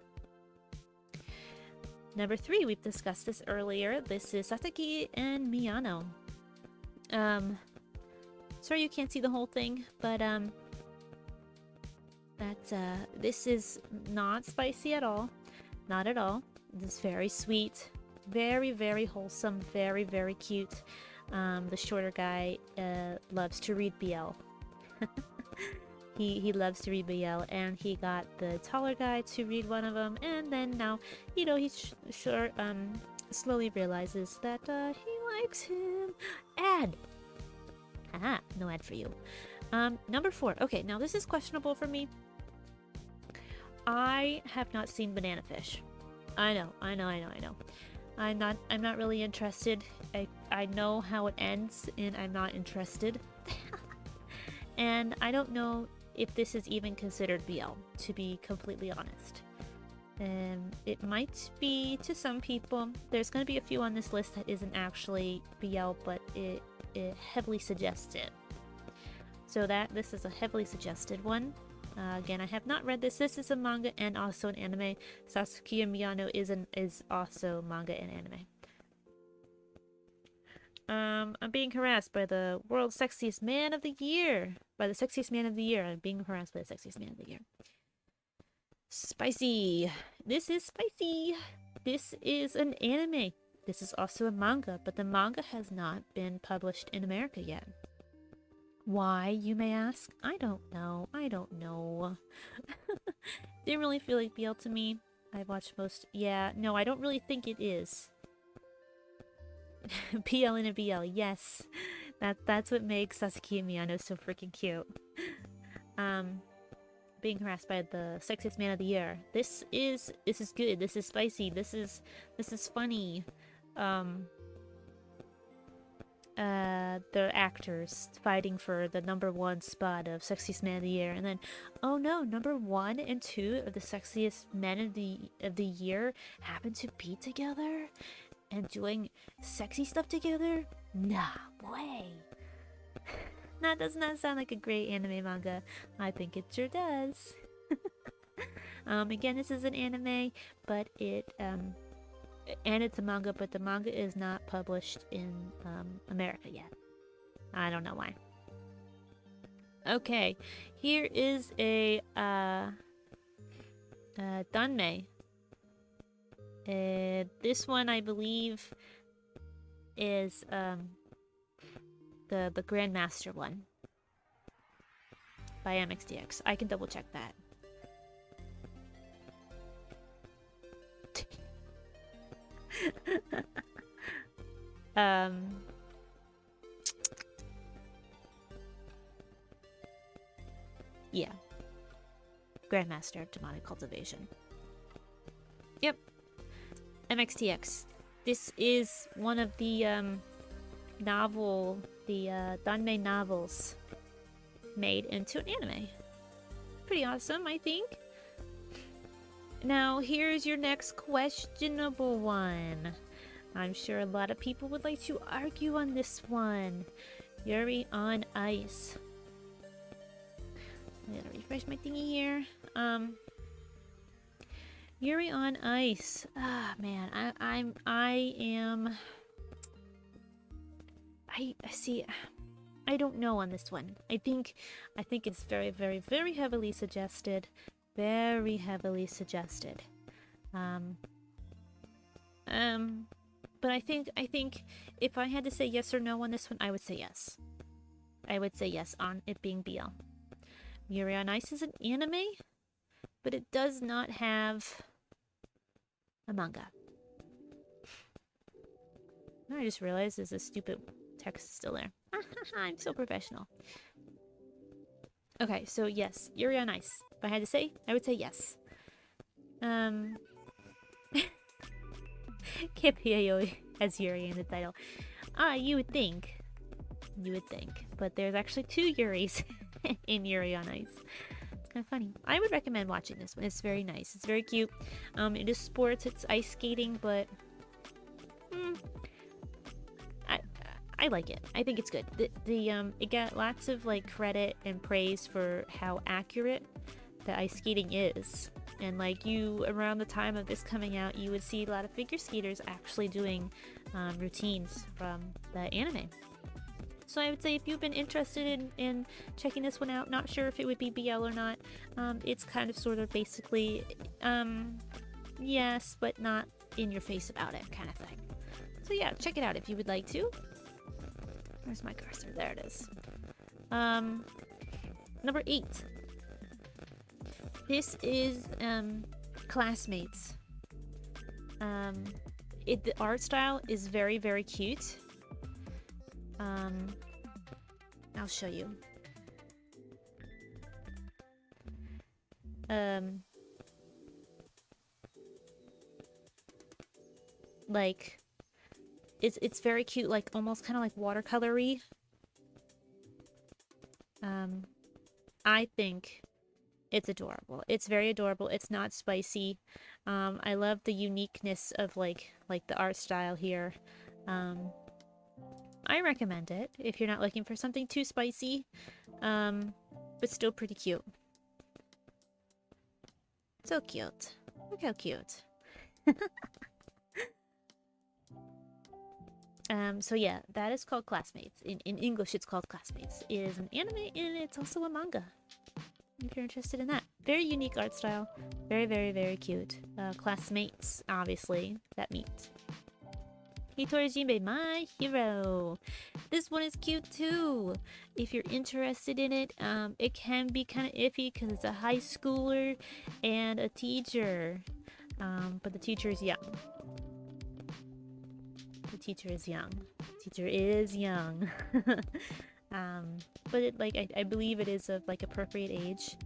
Number 3, we've discussed this earlier. This is Sasaki and Miyano. Sorry you can't see the whole thing, but this is not spicy at all. Not at all. This is very sweet, very, very wholesome, very, very cute. The shorter guy loves to read BL. He loves to read BL, and he got the taller guy to read one of them, and then now, he slowly realizes that he likes him. Ad! Haha, no ad for you. Number 4. Okay, now this is questionable for me. I have not seen Banana Fish. I know. I'm not really interested. I know how it ends, and I'm not interested. And I don't know if this is even considered BL, to be completely honest. It might be to some people. There's going to be a few on this list that isn't actually BL, but it heavily suggests it. So this is a heavily suggested one. Again, I have not read this. This is a manga and also an anime. Sasaki and Miyano is also manga and anime. I'm being harassed by the world's sexiest man of the year. I'm being harassed by the sexiest man of the year. Spicy. This is spicy. This is an anime. This is also a manga, but the manga has not been published in America yet. Why, you may ask? I don't know. Didn't really feel like BL to me. I watched most. Yeah, no, I don't really think it is. BL in a BL, yes. That's what makes Sasaki and Miyano so freaking cute. Being harassed by the sexiest man of the year. This is good. This is spicy. This is funny. The actors fighting for the #1 spot of sexiest man of the year, and then oh no, #1 and 2 of the sexiest men of the year happen to be together and doing sexy stuff together? Nah, way. That does not sound like a great anime manga. I think it sure does. Again, this is an anime, but and it's a manga, but the manga is not published in America yet. I don't know why. Okay, here is a Danmei. This one, I believe, is the Grandmaster one by MXDX. I can double check that. Yeah. Grandmaster Demonic Cultivation. Yep. MXTX. This is one of the Danmei novels made into an anime. Pretty awesome, I think. Now, here's your next questionable one. I'm sure a lot of people would like to argue on this one. Yuri on Ice. I gotta refresh my thingy here. Yuri on Ice. Ah, man, I see. I don't know on this one. I think it's very, very, very heavily suggested. Very heavily suggested. But I think if I had to say yes or no on this one, I would say yes. I would say yes on it being BL. Yuri on Ice is an anime, but it does not have a manga. I just realized there's a stupid text still there. I'm so professional. Okay, so yes, Yuri on Ice. If I had to say, I would say yes. Kippyo has Yuri in the title. You would think. You would think. But there's actually 2 Yuris in Yuri on Ice. It's kind of funny. I would recommend watching this one. It's very nice. It's very cute. It is sports. It's ice skating, but... I like it. I think it's good. It got lots of like credit and praise for how accurate the ice skating is. And like around the time of this coming out, you would see a lot of figure skaters actually doing routines from the anime. So I would say if you've been interested in checking this one out, not sure if it would be BL or not, it's kind of sort of basically, yes, but not in your face about it kind of thing. So yeah, check it out if you would like to. Where's my cursor? There it is. Number 8. This is Classmates. The art style is very, very cute. I'll show you. Like it's very cute, like almost kind of like watercolory. I think it's adorable. It's very adorable. It's not spicy. I love the uniqueness of like the art style here. I recommend it if you're not looking for something too spicy, but still pretty cute. So cute. Look how cute. So yeah, that is called Classmates. In English, it's called Classmates. It is an anime and it's also a manga. If you're interested in that. Very unique art style. Very, very, very cute. Classmates, obviously, that means. Hitori Jinbei, my hero. This one is cute too. If you're interested in it, it can be kind of iffy because it's a high schooler and a teacher. But the teacher is young. The teacher is young. Teacher is young. But it, like I believe it is of like appropriate age.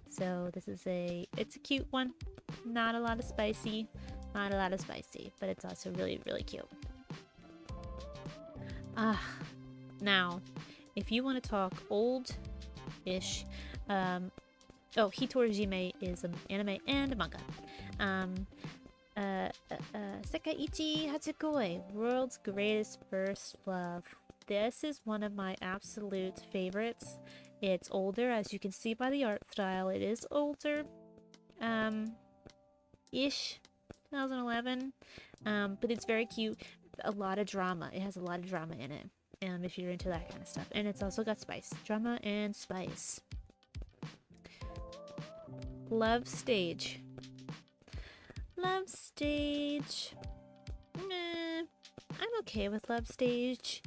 So this is it's a cute one. Not a lot of spicy. Not a lot of spicy, but it's also really, really cute. Now, if you want to talk old-ish, Hitorajime is an anime and a manga. Sekaiichi Hatsukoi, World's Greatest First Love. This is one of my absolute favorites. It's older, as you can see by the art style. It is older, ish, 2011, but it's very cute. A lot of drama. It has a lot of drama in it, if you're into that kind of stuff. And it's also got spice. Drama and spice. Love Stage. Love Stage. I'm okay with Love Stage.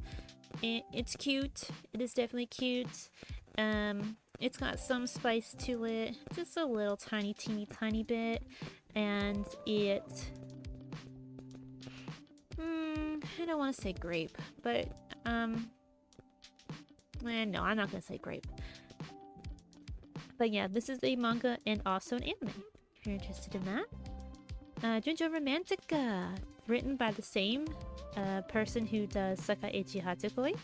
It's cute. It is definitely cute. It's got some spice to it. Just a little tiny, teeny, tiny bit. And it... I don't want to say grape, but, no, I'm not going to say grape. But yeah, this is a manga and also an anime, if you're interested in that. Junjo Romantica, written by the same person who does Sekaiichi Hatsukoi.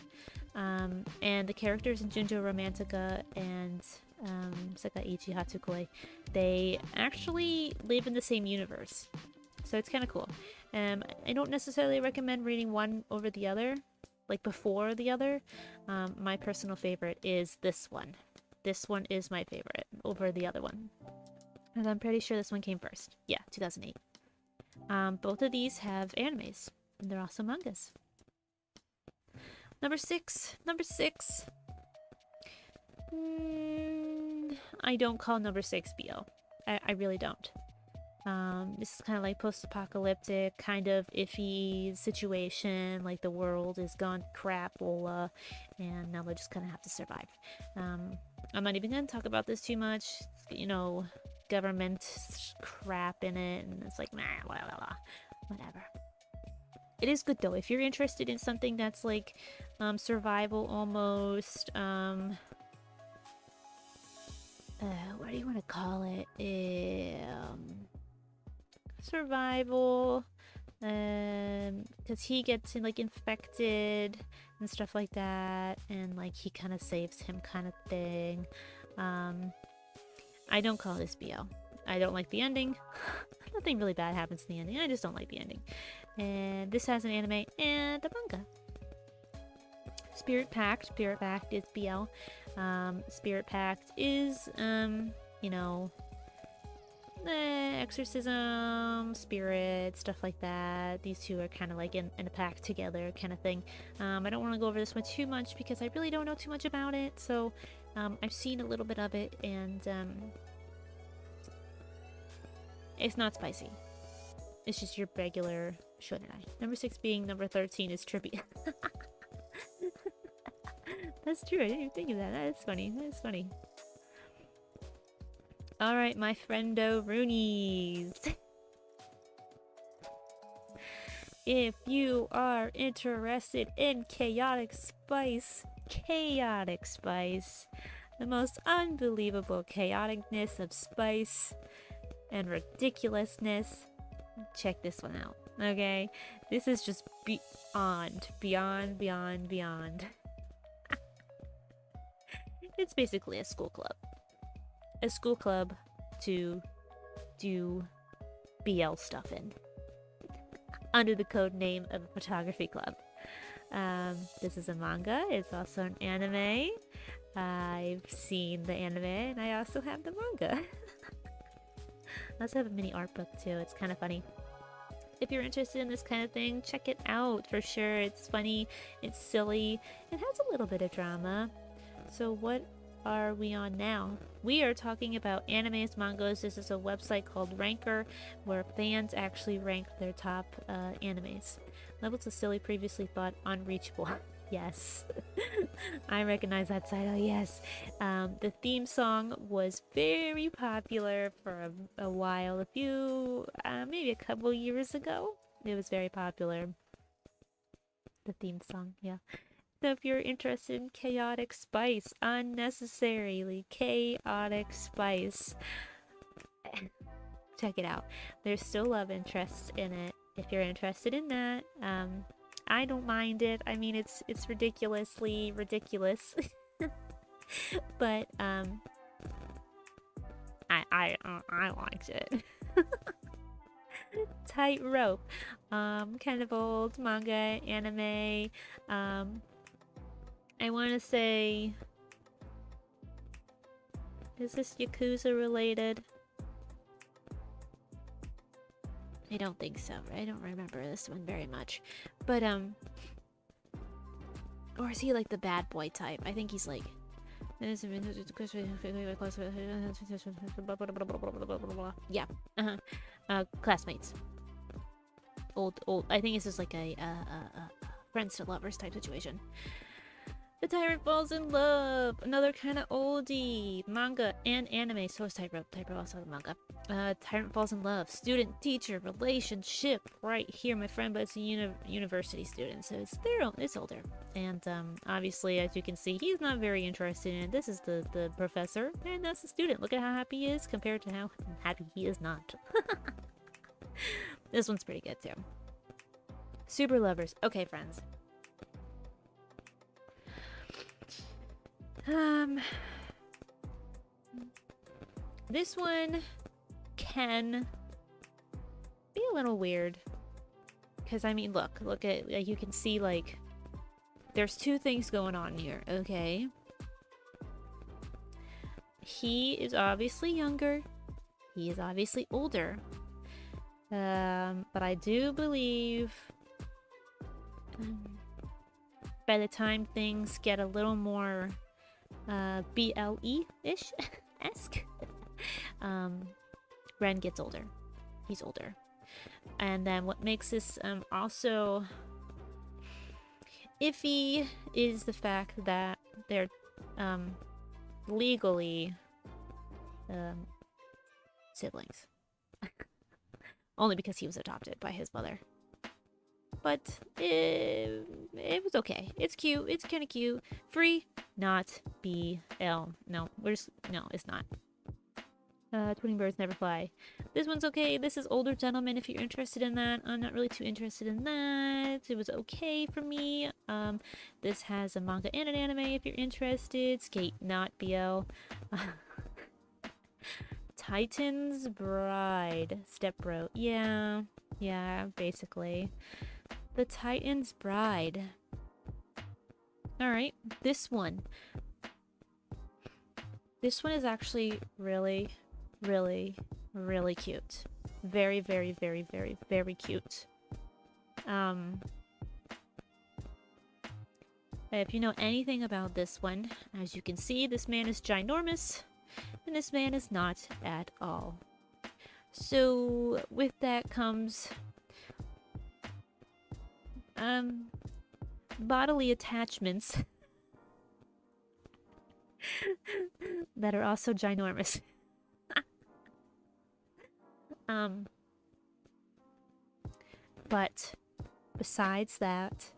And the characters in Junjo Romantica and Seka Ichi Hatsukoi, they actually live in the same universe. So it's kind of cool. I don't necessarily recommend reading one over the other, like before the other. My personal favorite is this one. This one is my favorite over the other one. And I'm pretty sure this one came first. Yeah, 2008. Both of these have animes, and they're also mangas. Number six. I don't call number 6 BL. I really don't. This is kind of like post-apocalyptic, kind of iffy situation, like the world is gone crapola, and now they just kind of have to survive. I'm not even going to talk about this too much, you know, government crap in it, and it's like, nah, blah, blah, blah. Whatever. It is good though, if you're interested in something that's like, survival almost, what do you want to call it? Survival, because he gets like infected and stuff like that, and like he kind of saves him kind of thing. I don't call this BL. I don't like the ending. Nothing really bad happens in the ending. I just don't like the ending. And this has an anime and a manga. Spirit Pact. Spirit Pact is BL. Spirit Pact is, you know, exorcism, spirit, stuff like that. These two are kind of like in a pact together kind of thing. I don't want to go over this one too much because I really don't know too much about it. So I've seen a little bit of it, and it's not spicy. It's just your regular shonen. Number 6 being number 13 is trippy. That's true, I didn't even think of that. That is funny. That is funny. Alright, my friendo Roonies. If you are interested in chaotic spice, the most unbelievable chaoticness of spice and ridiculousness, check this one out, okay? This is just beyond. It's basically a school club. A school club to do BL stuff in. Under the code name of a photography club. This is a manga. It's also an anime. I've seen the anime and I also have the manga. I also have a mini art book too. It's kind of funny. If you're interested in this kind of thing, check it out for sure. It's funny. It's silly. It has a little bit of drama. So what are we on now? We are talking about animes, mangas. This is a website called Ranker where fans actually rank their top animes. Levels of silly previously thought unreachable. Yes. I recognize that title, yes. The theme song was very popular for a while, maybe a couple years ago. It was very popular. The theme song, yeah. So if you're interested in chaotic spice, unnecessarily chaotic spice, check it out. There's still love interests in it. If you're interested in that, I don't mind it. I mean, it's ridiculously ridiculous, but I liked it. Tightrope, kind of old manga, anime. I want to say, is this Yakuza related? I don't think so. I don't remember this one very much. But, or is he like the bad boy type? I think he's like... Yeah. Classmates. Old. I think this is like a friends to lovers type situation. The Tyrant Falls in Love, another kind of oldie manga and anime. So is Type-Rope. Type-Rope also the manga. Tyrant Falls in Love, student-teacher relationship, right here, my friend. But it's a university student, so it's older. And obviously, as you can see, he's not very interested in it. This is the professor, and that's the student. Look at how happy he is compared to how happy he is not. This one's pretty good too. Super lovers. Okay, friends. This one can be a little weird. Because, I mean, look at, like, you can see, like, there's two things going on here, okay? He is obviously younger. He is obviously older. But I do believe by the time things get a little more BLE-ish esque, Ren gets older. He's older. And then what makes this also iffy is the fact that they're legally siblings. Only because he was adopted by his mother. But it was okay. It's cute. It's kind of cute. Free, not BL. No, no, it's not. Twinning birds never fly. This one's okay. This is Older Gentleman if you're interested in that. I'm not really too interested in that. It was okay for me. This has a manga and an anime if you're interested. Skate, not BL. Titan's Bride. Stepbro. Yeah, basically. The Titan's Bride. Alright, this one. This one is actually really, really, really cute. Very, very, very, very, very cute. If you know anything about this one, as you can see, this man is ginormous. And this man is not at all. So with that comes bodily attachments that are also ginormous. But besides that,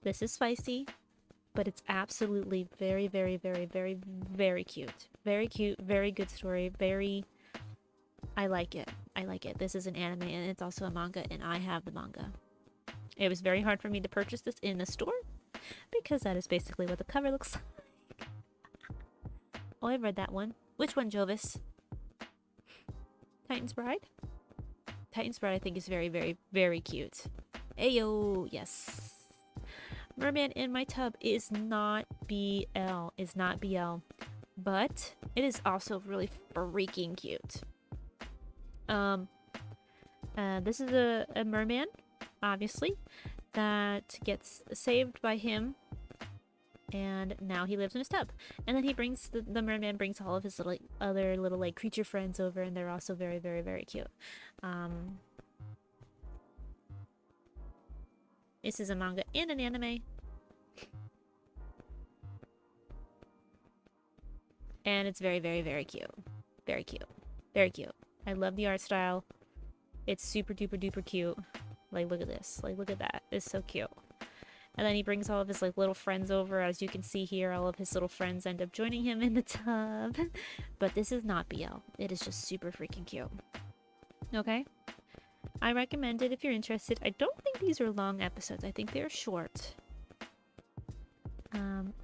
this is spicy, but it's absolutely very, very, very, very, very cute. Very cute, very good story, very... I like it. I like it. This is an anime and it's also a manga and I have the manga. It was very hard for me to purchase this in the store because that is basically what the cover looks like. Oh, I've read that one. Which one, Jovis? Titan's Bride? Titan's Bride I think is very, very, very cute. Ayo, yes. Merman in My Tub is not BL. Is not BL. But it is also really freaking cute. This is a merman, obviously, that gets saved by him, and now he lives in his tub. And then he brings the merman brings all of his little other little like creature friends over, and they're also very, very, very cute. This is a manga and an anime. And it's very, very, very cute. Very cute. Very cute. I love the art style. It's super duper duper cute. Like, look at this. Like, look at that. It's so cute. And then he brings all of his, like, little friends over. As you can see here, all of his little friends end up joining him in the tub. But this is not BL. It is just super freaking cute. Okay? I recommend it if you're interested. I don't think these are long episodes. I think they're short.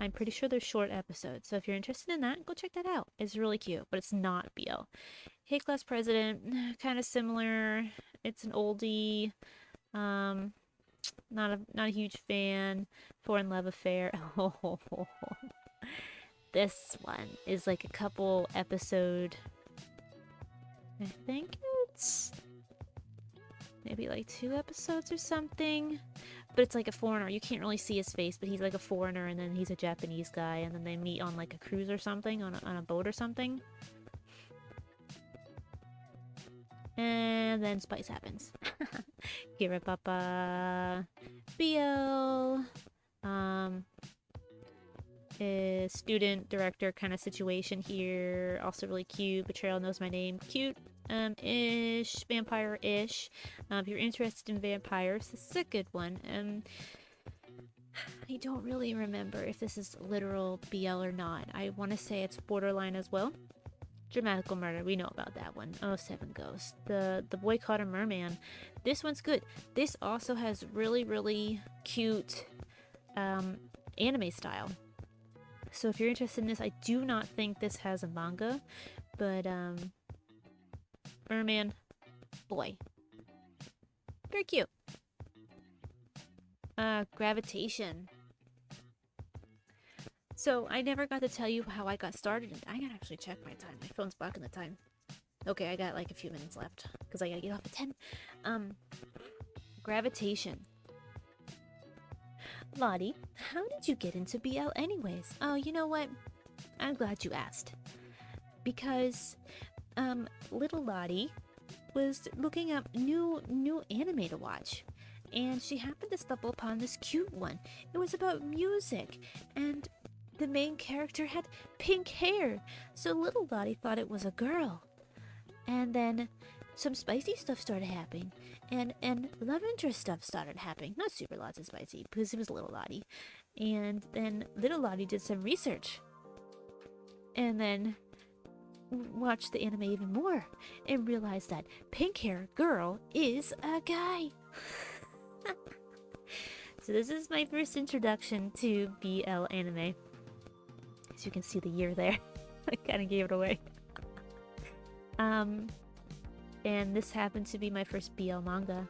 I'm pretty sure they're short episodes, so if you're interested in that, go check that out. It's really cute, but it's not BL. Hey Class President, kind of similar. It's an oldie. Not a huge fan. Foreign Love Affair. Oh, this one is like a couple episode. I think it's maybe like 2 episodes or something. But it's like a foreigner. You can't really see his face, but he's like a foreigner, and then he's a Japanese guy, and then they meet on like a cruise or something, on a boat or something. And then spice happens. Kira Papa. BL. Student director kind of situation here. Also really cute. Betrayal Knows My Name. Cute. Ish. Vampire-ish. If you're interested in vampires, this is a good one. I don't really remember if this is literal BL or not. I want to say it's borderline as well. Dramatical Murder, we know about that one. Oh, Seven Ghosts. The Boy Caught a Merman. This one's good. This also has really, really cute anime style. So if you're interested in this, I do not think this has a manga, But, merman, boy. Very cute. Gravitation. So, I never got to tell you how I got started. I gotta actually check my time. My phone's blocking the time. Okay, I got like a few minutes left. Because I gotta get off at 10. Gravitation. Lottie, how did you get into BL anyways? Oh, you know what? I'm glad you asked. Because, little Lottie was looking up new anime to watch. And she happened to stumble upon this cute one. It was about music. And the main character had pink hair. So little Lottie thought it was a girl. And then some spicy stuff started happening. And love interest stuff started happening. Not super lots of spicy, because it was little Lottie. And then little Lottie did some research. And then watched the anime even more. And realized that pink hair girl is a guy. So this is my first introduction to BL anime. As you can see the year there. I kind of gave it away. And this happened to be my first BL manga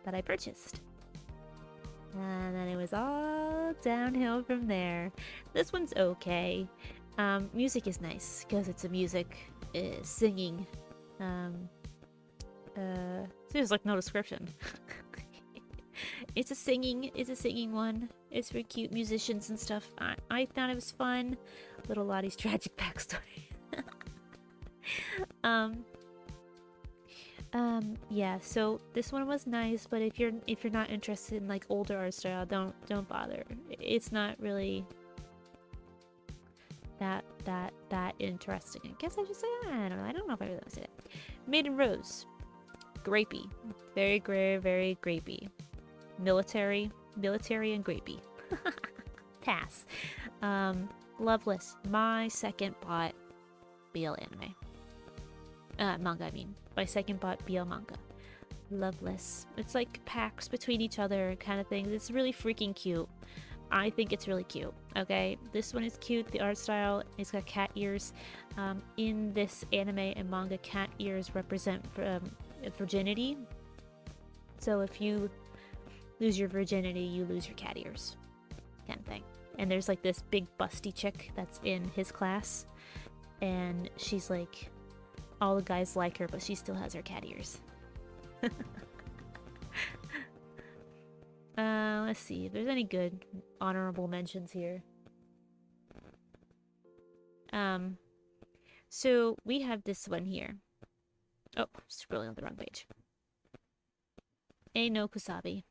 that I purchased. And then it was all downhill from there. This one's okay. Music is nice because it's a music singing. There's like no description. It's a singing one. It's for cute musicians and stuff. I thought it was fun. Little Lottie's tragic backstory. Yeah, so this one was nice, but if you're not interested in like older art style, don't bother. It's not really that interesting. I guess I should say that. I don't know if I really say it. Maiden Rose. Grapey. Very grapey. Military and grapey. Pass. Loveless. My second bought BL anime. Manga, I mean. My second bought BL manga. Loveless. It's like packs between each other kind of thing. It's really freaking cute. I think it's really cute. Okay, this one is cute. The art style, it's got cat ears. In this anime and manga, cat ears represent virginity. So if you lose your virginity, you lose your cat ears. Kind of thing. And there's like this big busty chick that's in his class. And she's like, all the guys like her, but she still has her cat ears. Let's see if there's any good honorable mentions here. So we have this one here. Oh, scrolling on the wrong page. Ei no Kusabi.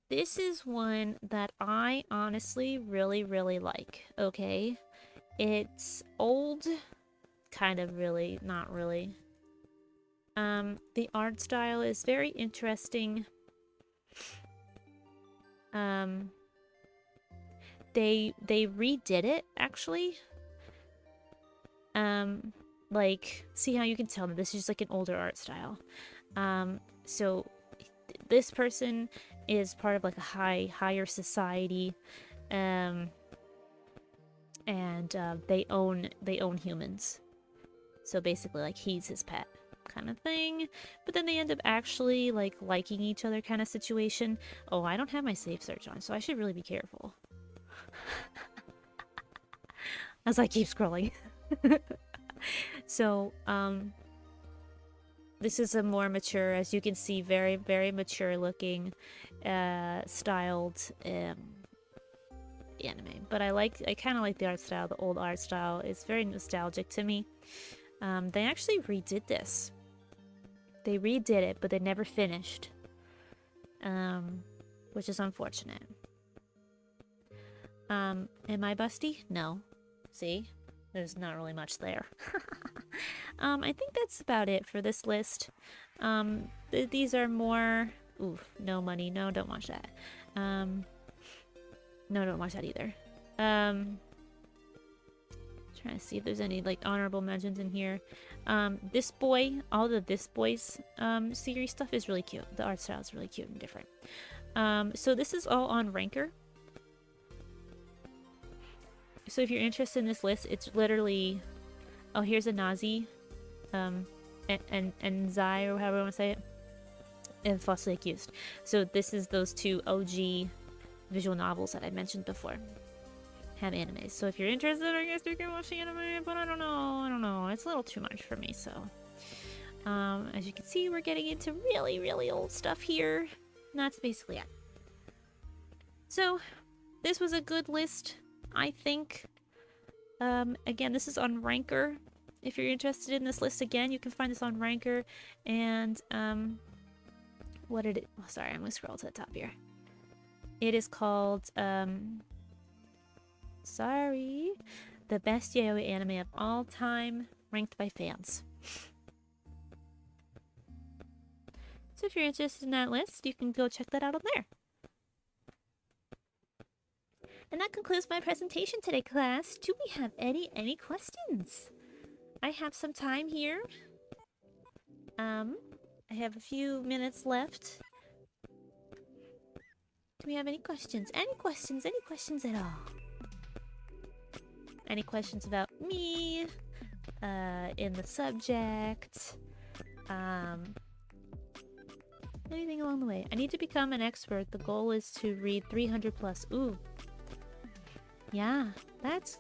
This is one that I honestly really like, okay? It's old, kind of really, not really. The art style is very interesting. They redid it, actually. Like, see how you can tell that this is just like an older art style. So this person is part of like a higher society, and they own humans. So basically, like, he's his pet kind of thing. But then they end up actually like liking each other kind of situation. Oh, I don't have my safe search on, so I should really be careful as I keep scrolling. So this is a more mature, as you can see, very mature looking styled anime. But I kind of like the art style. The old art style is very nostalgic to me. They actually redid this. They redid it, but they never finished, which is unfortunate. Am I busty? No. See? There's not really much there. I think that's about it for this list. These are more... Oof, no money. No, don't watch that. No, don't watch that either. Trying to see if there's any like honorable mentions in here. This boy, all the This Boys series stuff is really cute. The art style is really cute and different. So this is all on Ranker. So if you're interested in this list, it's literally Oh, here's a Nazi. And Zai, or however you want to say it. And Falsely Accused. So this is those two OG visual novels that I mentioned before. Have animes. So if you're interested, I guess you can watch the anime, but I don't know. It's a little too much for me, so. As you can see, we're getting into really, really old stuff here. And that's basically it. So, this was a good list, I think. Again, this is on Ranker. If you're interested in this list again, you can find this on Ranker. And, what did it... Oh, sorry, I'm gonna scroll to the top here. It is called, sorry. The best yaoi anime of all time, ranked by fans. So if you're interested in that list, you can go check that out on there. And that concludes my presentation today, class. Do we have any questions? I have some time here. I have a few minutes left. Do we have any questions? Any questions? Any questions at all? Any questions about me? In the subject? Anything along the way? I need to become an expert. The goal is to read 300 plus. Ooh. Yeah, that's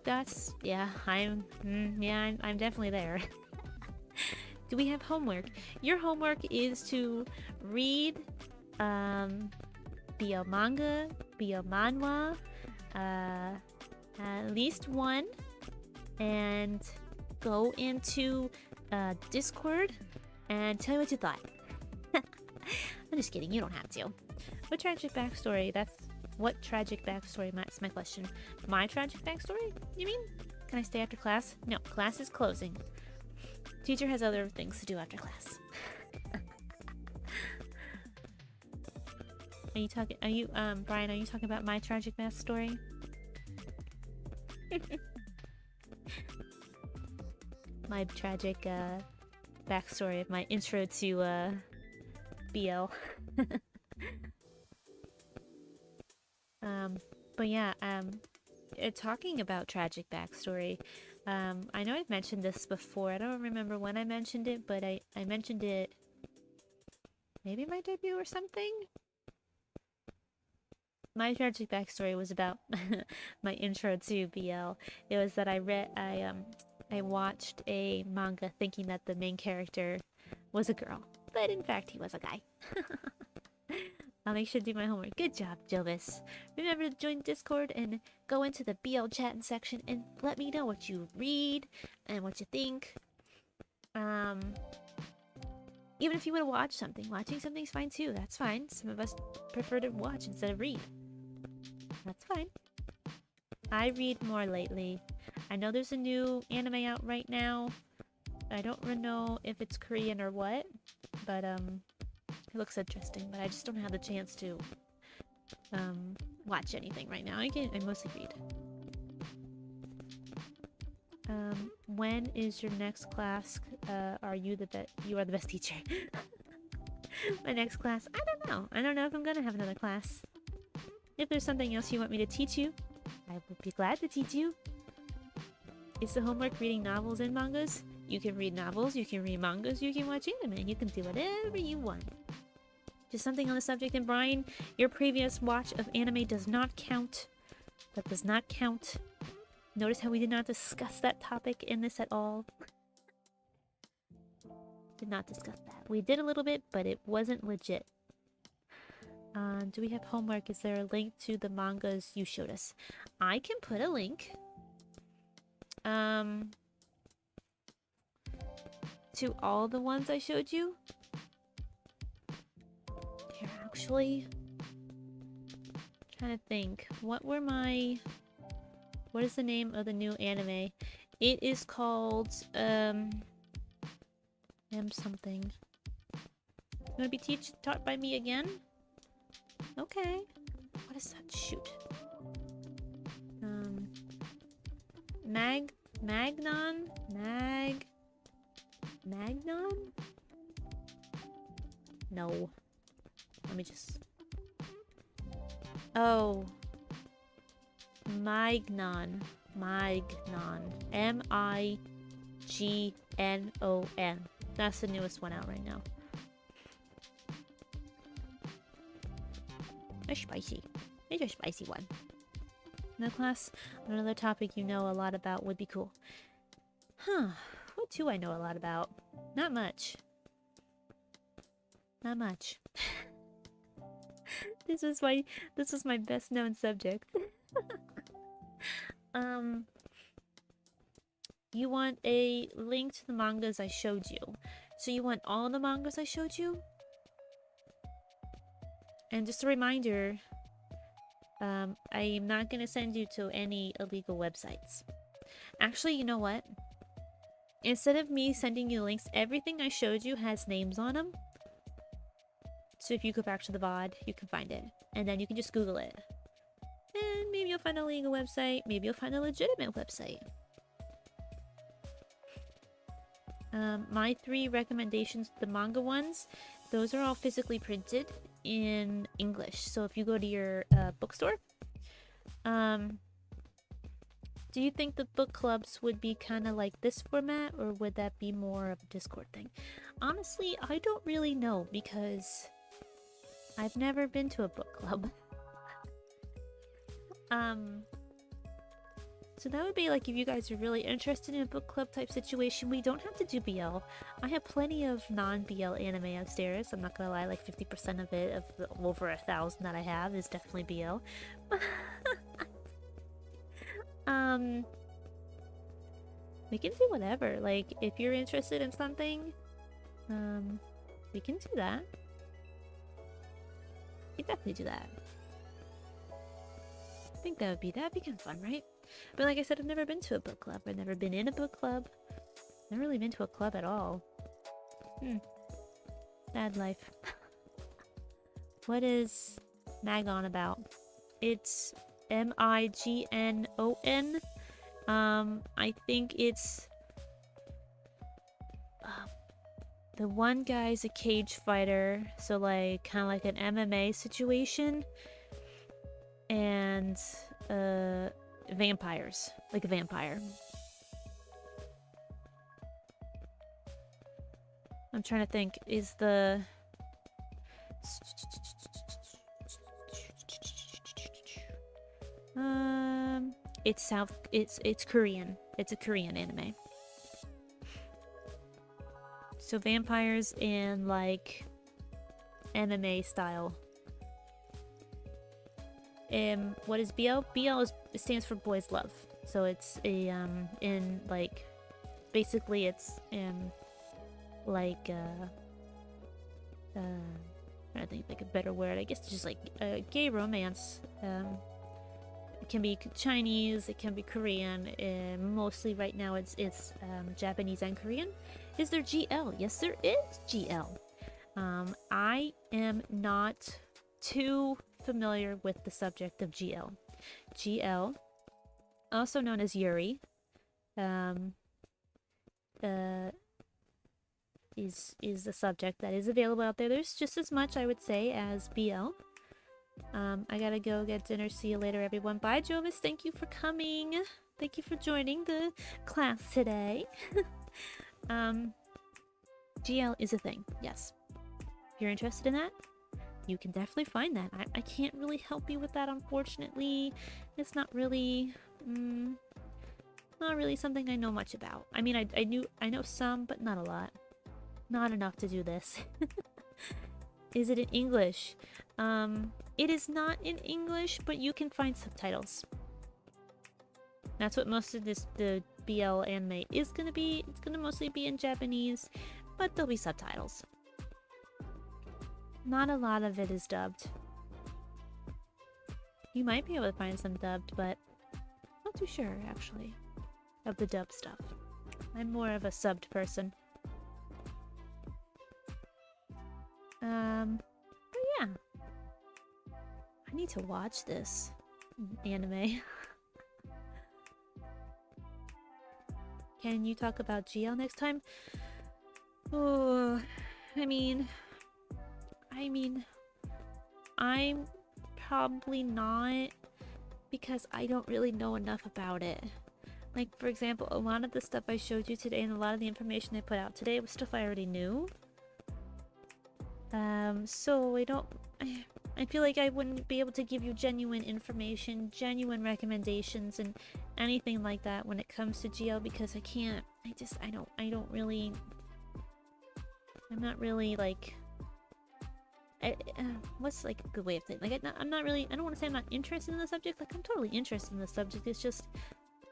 yeah, I'm definitely there. Do we have homework? Your homework is to read BL manga, BL manhwa, at least one, and go into Discord and tell me what you thought. I'm just kidding, you don't have to. What tragic backstory? What tragic backstory? That's my question. My tragic backstory? You mean? Can I stay after class? No, class is closing. Teacher has other things to do after class. Brian, are you talking about my tragic backstory? My tragic, backstory of my intro to, BL. But yeah, talking about tragic backstory, I know I've mentioned this before. I don't remember when I mentioned it, but I mentioned it maybe my debut or something. My tragic backstory was about my intro to BL. It was that I watched a manga thinking that the main character was a girl, but in fact he was a guy. I'll make sure to do my homework. Good job, Jovis. Remember to join Discord and go into the BL chatting section and let me know what you read and what you think. Even if you want to watch something, watching something's fine too. That's fine. Some of us prefer to watch instead of read. That's fine. I read more lately. I know there's a new anime out right now. I don't really know if it's Korean or what, but it looks interesting, but I just don't have the chance to watch anything right now. I mostly read. When is your next class? You are the best teacher. My next class? I don't know. I don't know if I'm gonna have another class. If there's something else you want me to teach you, I would be glad to teach you. Is the homework reading novels and mangas? You can read novels, you can read mangas, you can watch anime, you can do whatever you want. Just something on the subject, and Brian, your previous watch of anime does not count. That does not count. Notice how we did not discuss that topic in this at all. Did not discuss that. We did a little bit, but it wasn't legit. Do we have homework? Is there a link to the mangas you showed us? I can put a link. To all the ones I showed you. Here, actually. Trying to think. What is the name of the new anime? It is called, something. You wanna be taught by me again? Okay. What is that? Shoot. Magnon? No. Let me just... Oh. Magnon. M-I-G-N-O-N. That's the newest one out right now. They're spicy. It's a spicy one. No class, another topic you know a lot about would be cool. Huh. What do I know a lot about? Not much. Not much. This was my best known subject. You want a link to the mangas I showed you. So you want all the mangas I showed you? And just a reminder, I am not gonna send you to any illegal websites. Actually, you know what? Instead of me sending you links, everything I showed you has names on them. So if you go back to the VOD, you can find it. And then you can just Google it. And maybe you'll find a legal website. Maybe you'll find a legitimate website. My 3 recommendations, the manga ones, those are all physically printed in English. So if you go to your bookstore, do you think the book clubs would be kind of like this format, or would that be more of a Discord thing? Honestly, I don't really know because I've never been to a book club. So that would be like if you guys are really interested in a book club type situation. We don't have to do BL. I have plenty of non-BL anime upstairs. I'm not gonna lie, like 50% of it, of the over 1,000 that I have, is definitely BL. We can do whatever. Like, if you're interested in something, we can do that. We definitely do that. I think that'd be kind of fun, right? But like I said, I've never been to a book club. I've never been in a book club. Never really been to a club at all. Sad life. What is Magon about? It's Mignon. I think it's the one guy's a cage fighter, so like kind of like an MMA situation, and vampires, like a vampire. I'm trying to think, is the it's Korean. It's a Korean anime. So vampires in like MMA style. What is BL? BL stands for boys love. So it's a in like basically it's like I'm trying to think like a better word. I guess it's just like gay romance. It can be Chinese, it can be Korean. Mostly right now it's Japanese and Korean. Is there GL? Yes, there is GL. I am not too familiar with the subject of GL. GL, also known as Yuri, is a subject that is available out there. There's just as much, I would say, as BL. I gotta go get dinner. See you later, everyone. Bye, Jovis. Thank you for coming. Thank you for joining the class today. GL is a thing, yes. If you're interested in that, you can definitely find that. I can't really help you with that, unfortunately. It's not really something I know much about. I mean, I know some, but not a lot. Not enough to do this. Is it in English? It is not in English, but you can find subtitles. That's what most of the BL anime is gonna be. It's gonna mostly be in Japanese, but there'll be subtitles. Not a lot of it is dubbed. You might be able to find some dubbed, but not too sure, actually, of the dubbed stuff. I'm more of a subbed person. But yeah. I need to watch this anime. Can you talk about GL next time? Oh, I mean, I'm probably not, because I don't really know enough about it. Like, for example, a lot of the stuff I showed you today and a lot of the information I put out today was stuff I already knew. So I feel like I wouldn't be able to give you genuine information, genuine recommendations, and anything like that when it comes to GL because I can't. I don't really. I'm not really like. What's like a good way of saying? Like, I'm not really. I don't want to say I'm not interested in the subject. Like, I'm totally interested in the subject. It's just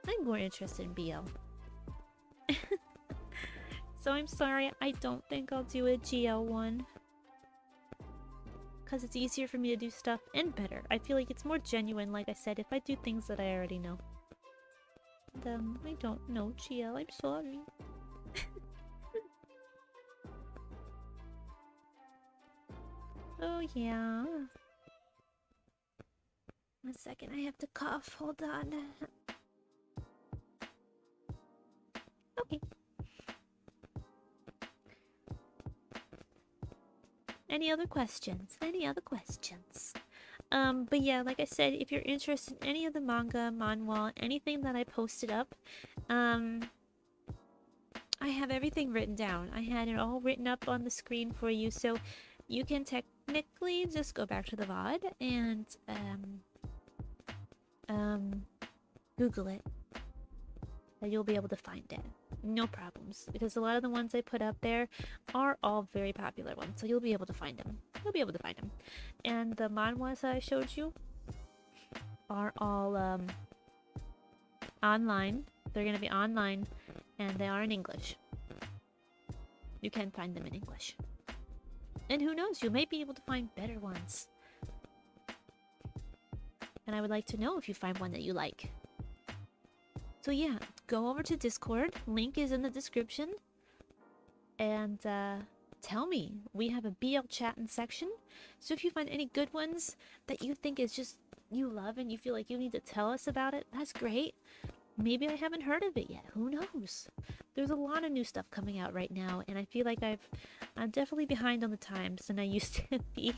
I'm more interested in BL. So I'm sorry. I don't think I'll do a GL one. Because it's easier for me to do stuff and better. I feel like it's more genuine, like I said, if I do things that I already know. And, I don't know, GL, I'm sorry. Oh, yeah. 1 second, I have to cough. Hold on. Okay. Any other questions? Any other questions? But yeah, like I said, if you're interested in any of the manga, manhwa, anything that I posted up, I have everything written down. I had it all written up on the screen for you, so you can technically just go back to the VOD and, Google it. And you'll be able to find it. No problems, because a lot of the ones I put up there are all very popular ones, so you'll be able to find them. You'll be able to find them. And the manhwas I showed you are all online. They're gonna be online, and they are in English. You can find them in English. And who knows, you may be able to find better ones. And I would like to know if you find one that you like. So yeah, go over to Discord, link is in the description, and tell me. We have a BL chatting section, so if you find any good ones that you think is just you love and you feel like you need to tell us about it, that's great. Maybe I haven't heard of it yet, who knows? There's a lot of new stuff coming out right now, and I feel like I'm definitely behind on the times than I used to be.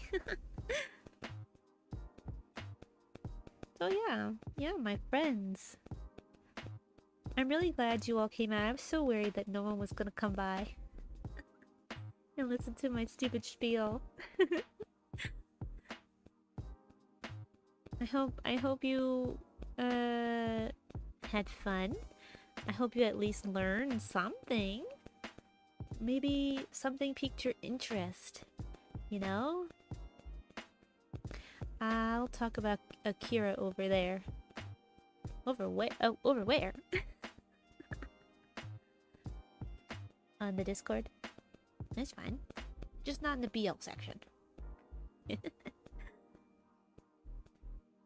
So yeah, my friends. I'm really glad you all came out. I was so worried that no one was gonna come by and listen to my stupid spiel. I hope you had fun. I hope you at least learned something. Maybe something piqued your interest, you know? I'll talk about Akira over there. Over where? Oh, over where? On the Discord? That's fine. Just not in the BL section.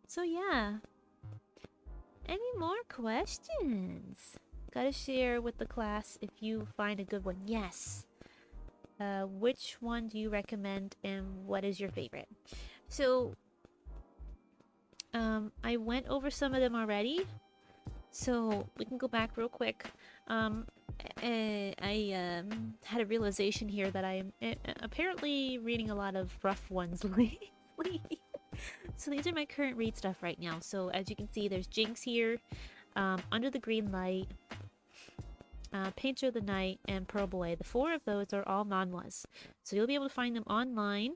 So yeah. Any more questions? Gotta share with the class if you find a good one. Yes. Which one do you recommend and what is your favorite? So, I went over some of them already. So, we can go back real quick. I had a realization here that I'm apparently reading a lot of rough ones lately. So these are my current read stuff right now. So as you can see, there's Jinx here, Under the Green Light, Painter of the Night, and Pearl Boy. The 4 of those are all manhwas. So you'll be able to find them online.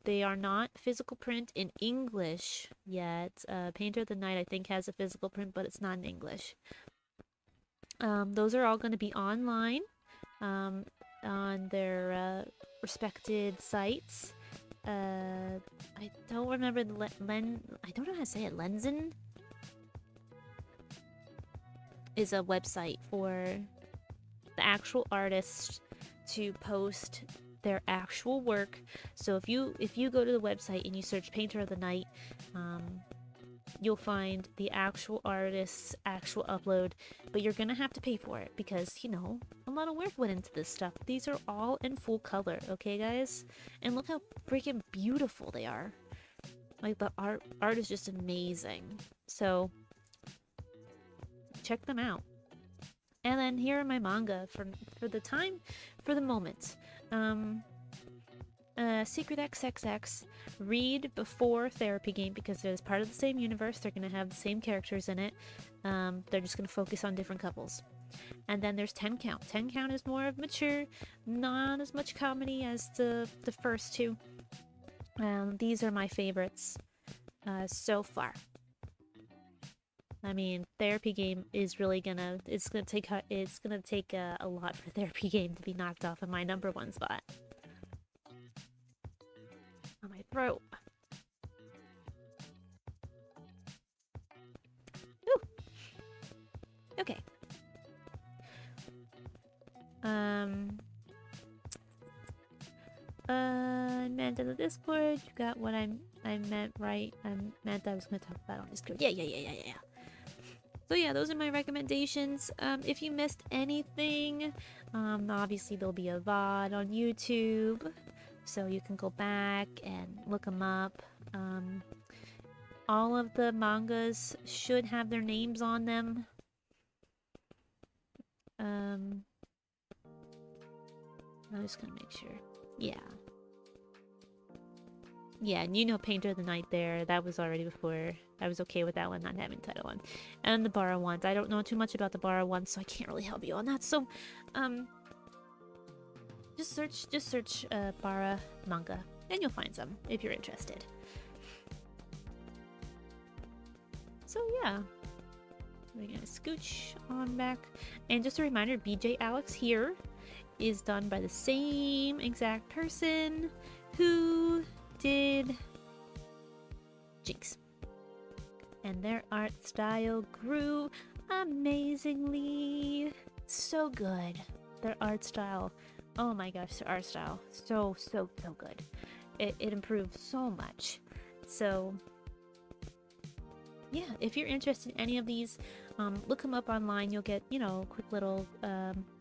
They are not physical print in English yet. Painter of the Night I think has a physical print, but it's not in English. Those are all going to be online on their respected sites. I don't remember the I don't know how to say it. Lenzen is a website for the actual artists to post their actual work. So if you go to the website and you search Painter of the Night, you'll find the actual artist's actual upload, but you're gonna have to pay for it because, you know, a lot of work went into this stuff. These are all in full color, okay guys? And look how freaking beautiful they are. Like, the art is just amazing. So check them out. And then here are my manga for the moment. Secret XXX, read before Therapy Game because it's part of the same universe. They're going to have the same characters in it. They're just going to focus on different couples. And then there's 10 Count. 10 Count is more of mature, not as much comedy as the first two. These are my favorites so far. I mean, Therapy Game is really gonna take a lot for Therapy Game to be knocked off of my #1 spot. On my throat. Ooh. Okay. I meant in the Discord. You got what I meant, right? I meant I was gonna talk about on Discord. Yeah. So yeah, those are my recommendations. If you missed anything, obviously there'll be a VOD on YouTube, so you can go back and look them up. All of the mangas should have their names on them. I'm just gonna make sure. Yeah. Yeah, and you know Painter of the Night there. That was already before. I was okay with that one not having title on. And the Bara ones. I don't know too much about the Bara ones, so I can't really help you on that. So, just search Bara manga, and you'll find some if you're interested. So yeah, we're gonna scooch on back. And just a reminder, BJ Alex here is done by the same exact person who did Jinx. And their art style grew amazingly. So good. Their art style. Oh my gosh, their art style. So good. It improved so much. So yeah, if you're interested in any of these, look them up online. You'll get, quick little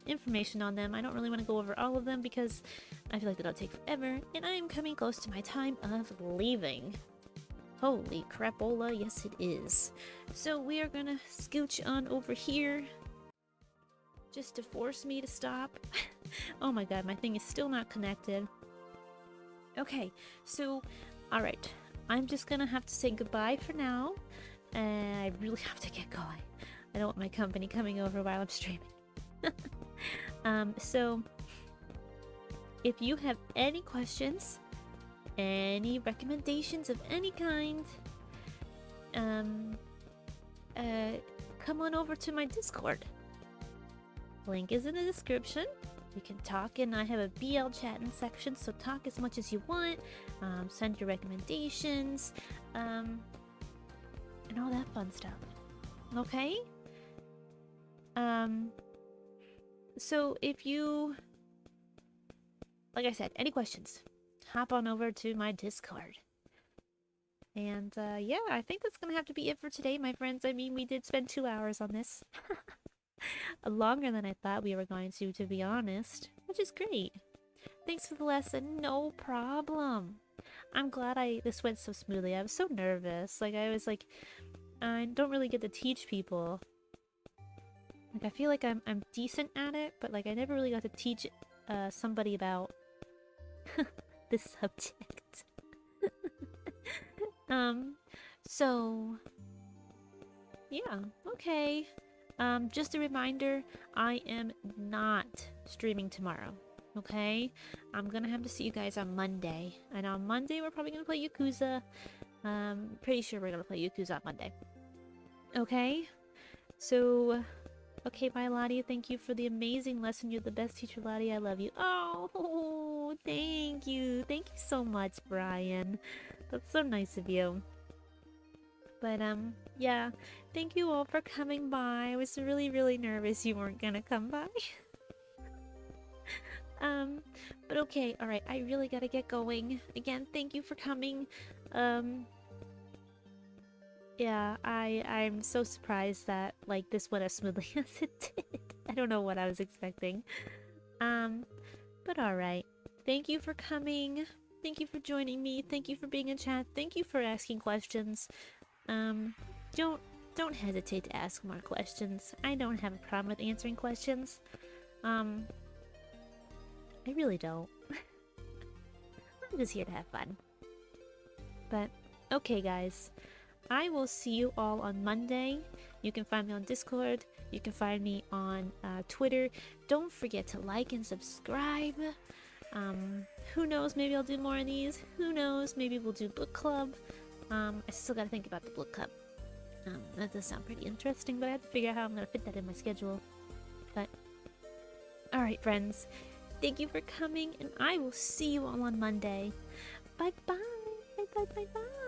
information on them. I don't really want to go over all of them because I feel like that'll take forever, and I am coming close to my time of leaving. Holy crapola, yes it is. So we are gonna scooch on over here just to force me to stop. Oh my god, my thing is still not connected. Okay, so alright, I'm just gonna have to say goodbye for now. I really have to get going. I don't want my company coming over while I'm streaming. So if you have any questions, any recommendations of any kind, come on over to my Discord. Link is in the description. You can talk, and I have a BL chatting section, so talk as much as you want. Send your recommendations, and all that fun stuff. Okay? So if you, like I said, any questions, hop on over to my Discord. And yeah, I think that's gonna have to be it for today, my friends. I mean, we did spend 2 hours on this. Longer than I thought we were going to be honest, which is great. Thanks for the lesson. No problem. I'm glad this went so smoothly. I was so nervous. Like, I was like, I don't really get to teach people. Like, I feel like I'm decent at it, but like I never really got to teach somebody about this subject. So yeah, okay. Just a reminder, I am not streaming tomorrow. Okay? I'm gonna have to see you guys on Monday. And on Monday we're probably gonna play Yakuza. Pretty sure we're gonna play Yakuza on Monday. Okay? So okay, bye Lottie. Thank you for the amazing lesson. You're the best teacher, Lottie. I love you. Oh, thank you. Thank you so much, Brian. That's so nice of you. But yeah, thank you all for coming by. I was really, really nervous you weren't gonna come by. But okay, alright, I really gotta get going. Again, thank you for coming. Yeah, I'm so surprised that like this went as smoothly as it did. I don't know what I was expecting. But alright. Thank you for coming. Thank you for joining me. Thank you for being in chat. Thank you for asking questions. Don't hesitate to ask more questions. I don't have a problem with answering questions. I really don't. I'm just here to have fun. But, okay guys. I will see you all on Monday. You can find me on Discord. You can find me on Twitter. Don't forget to like and subscribe. Who knows, maybe I'll do more of these. Who knows, maybe we'll do book club. I still gotta think about the book club. That does sound pretty interesting, but I have to figure out how I'm gonna fit that in my schedule. But, alright friends, thank you for coming, and I will see you all on Monday. Bye bye, bye bye bye bye.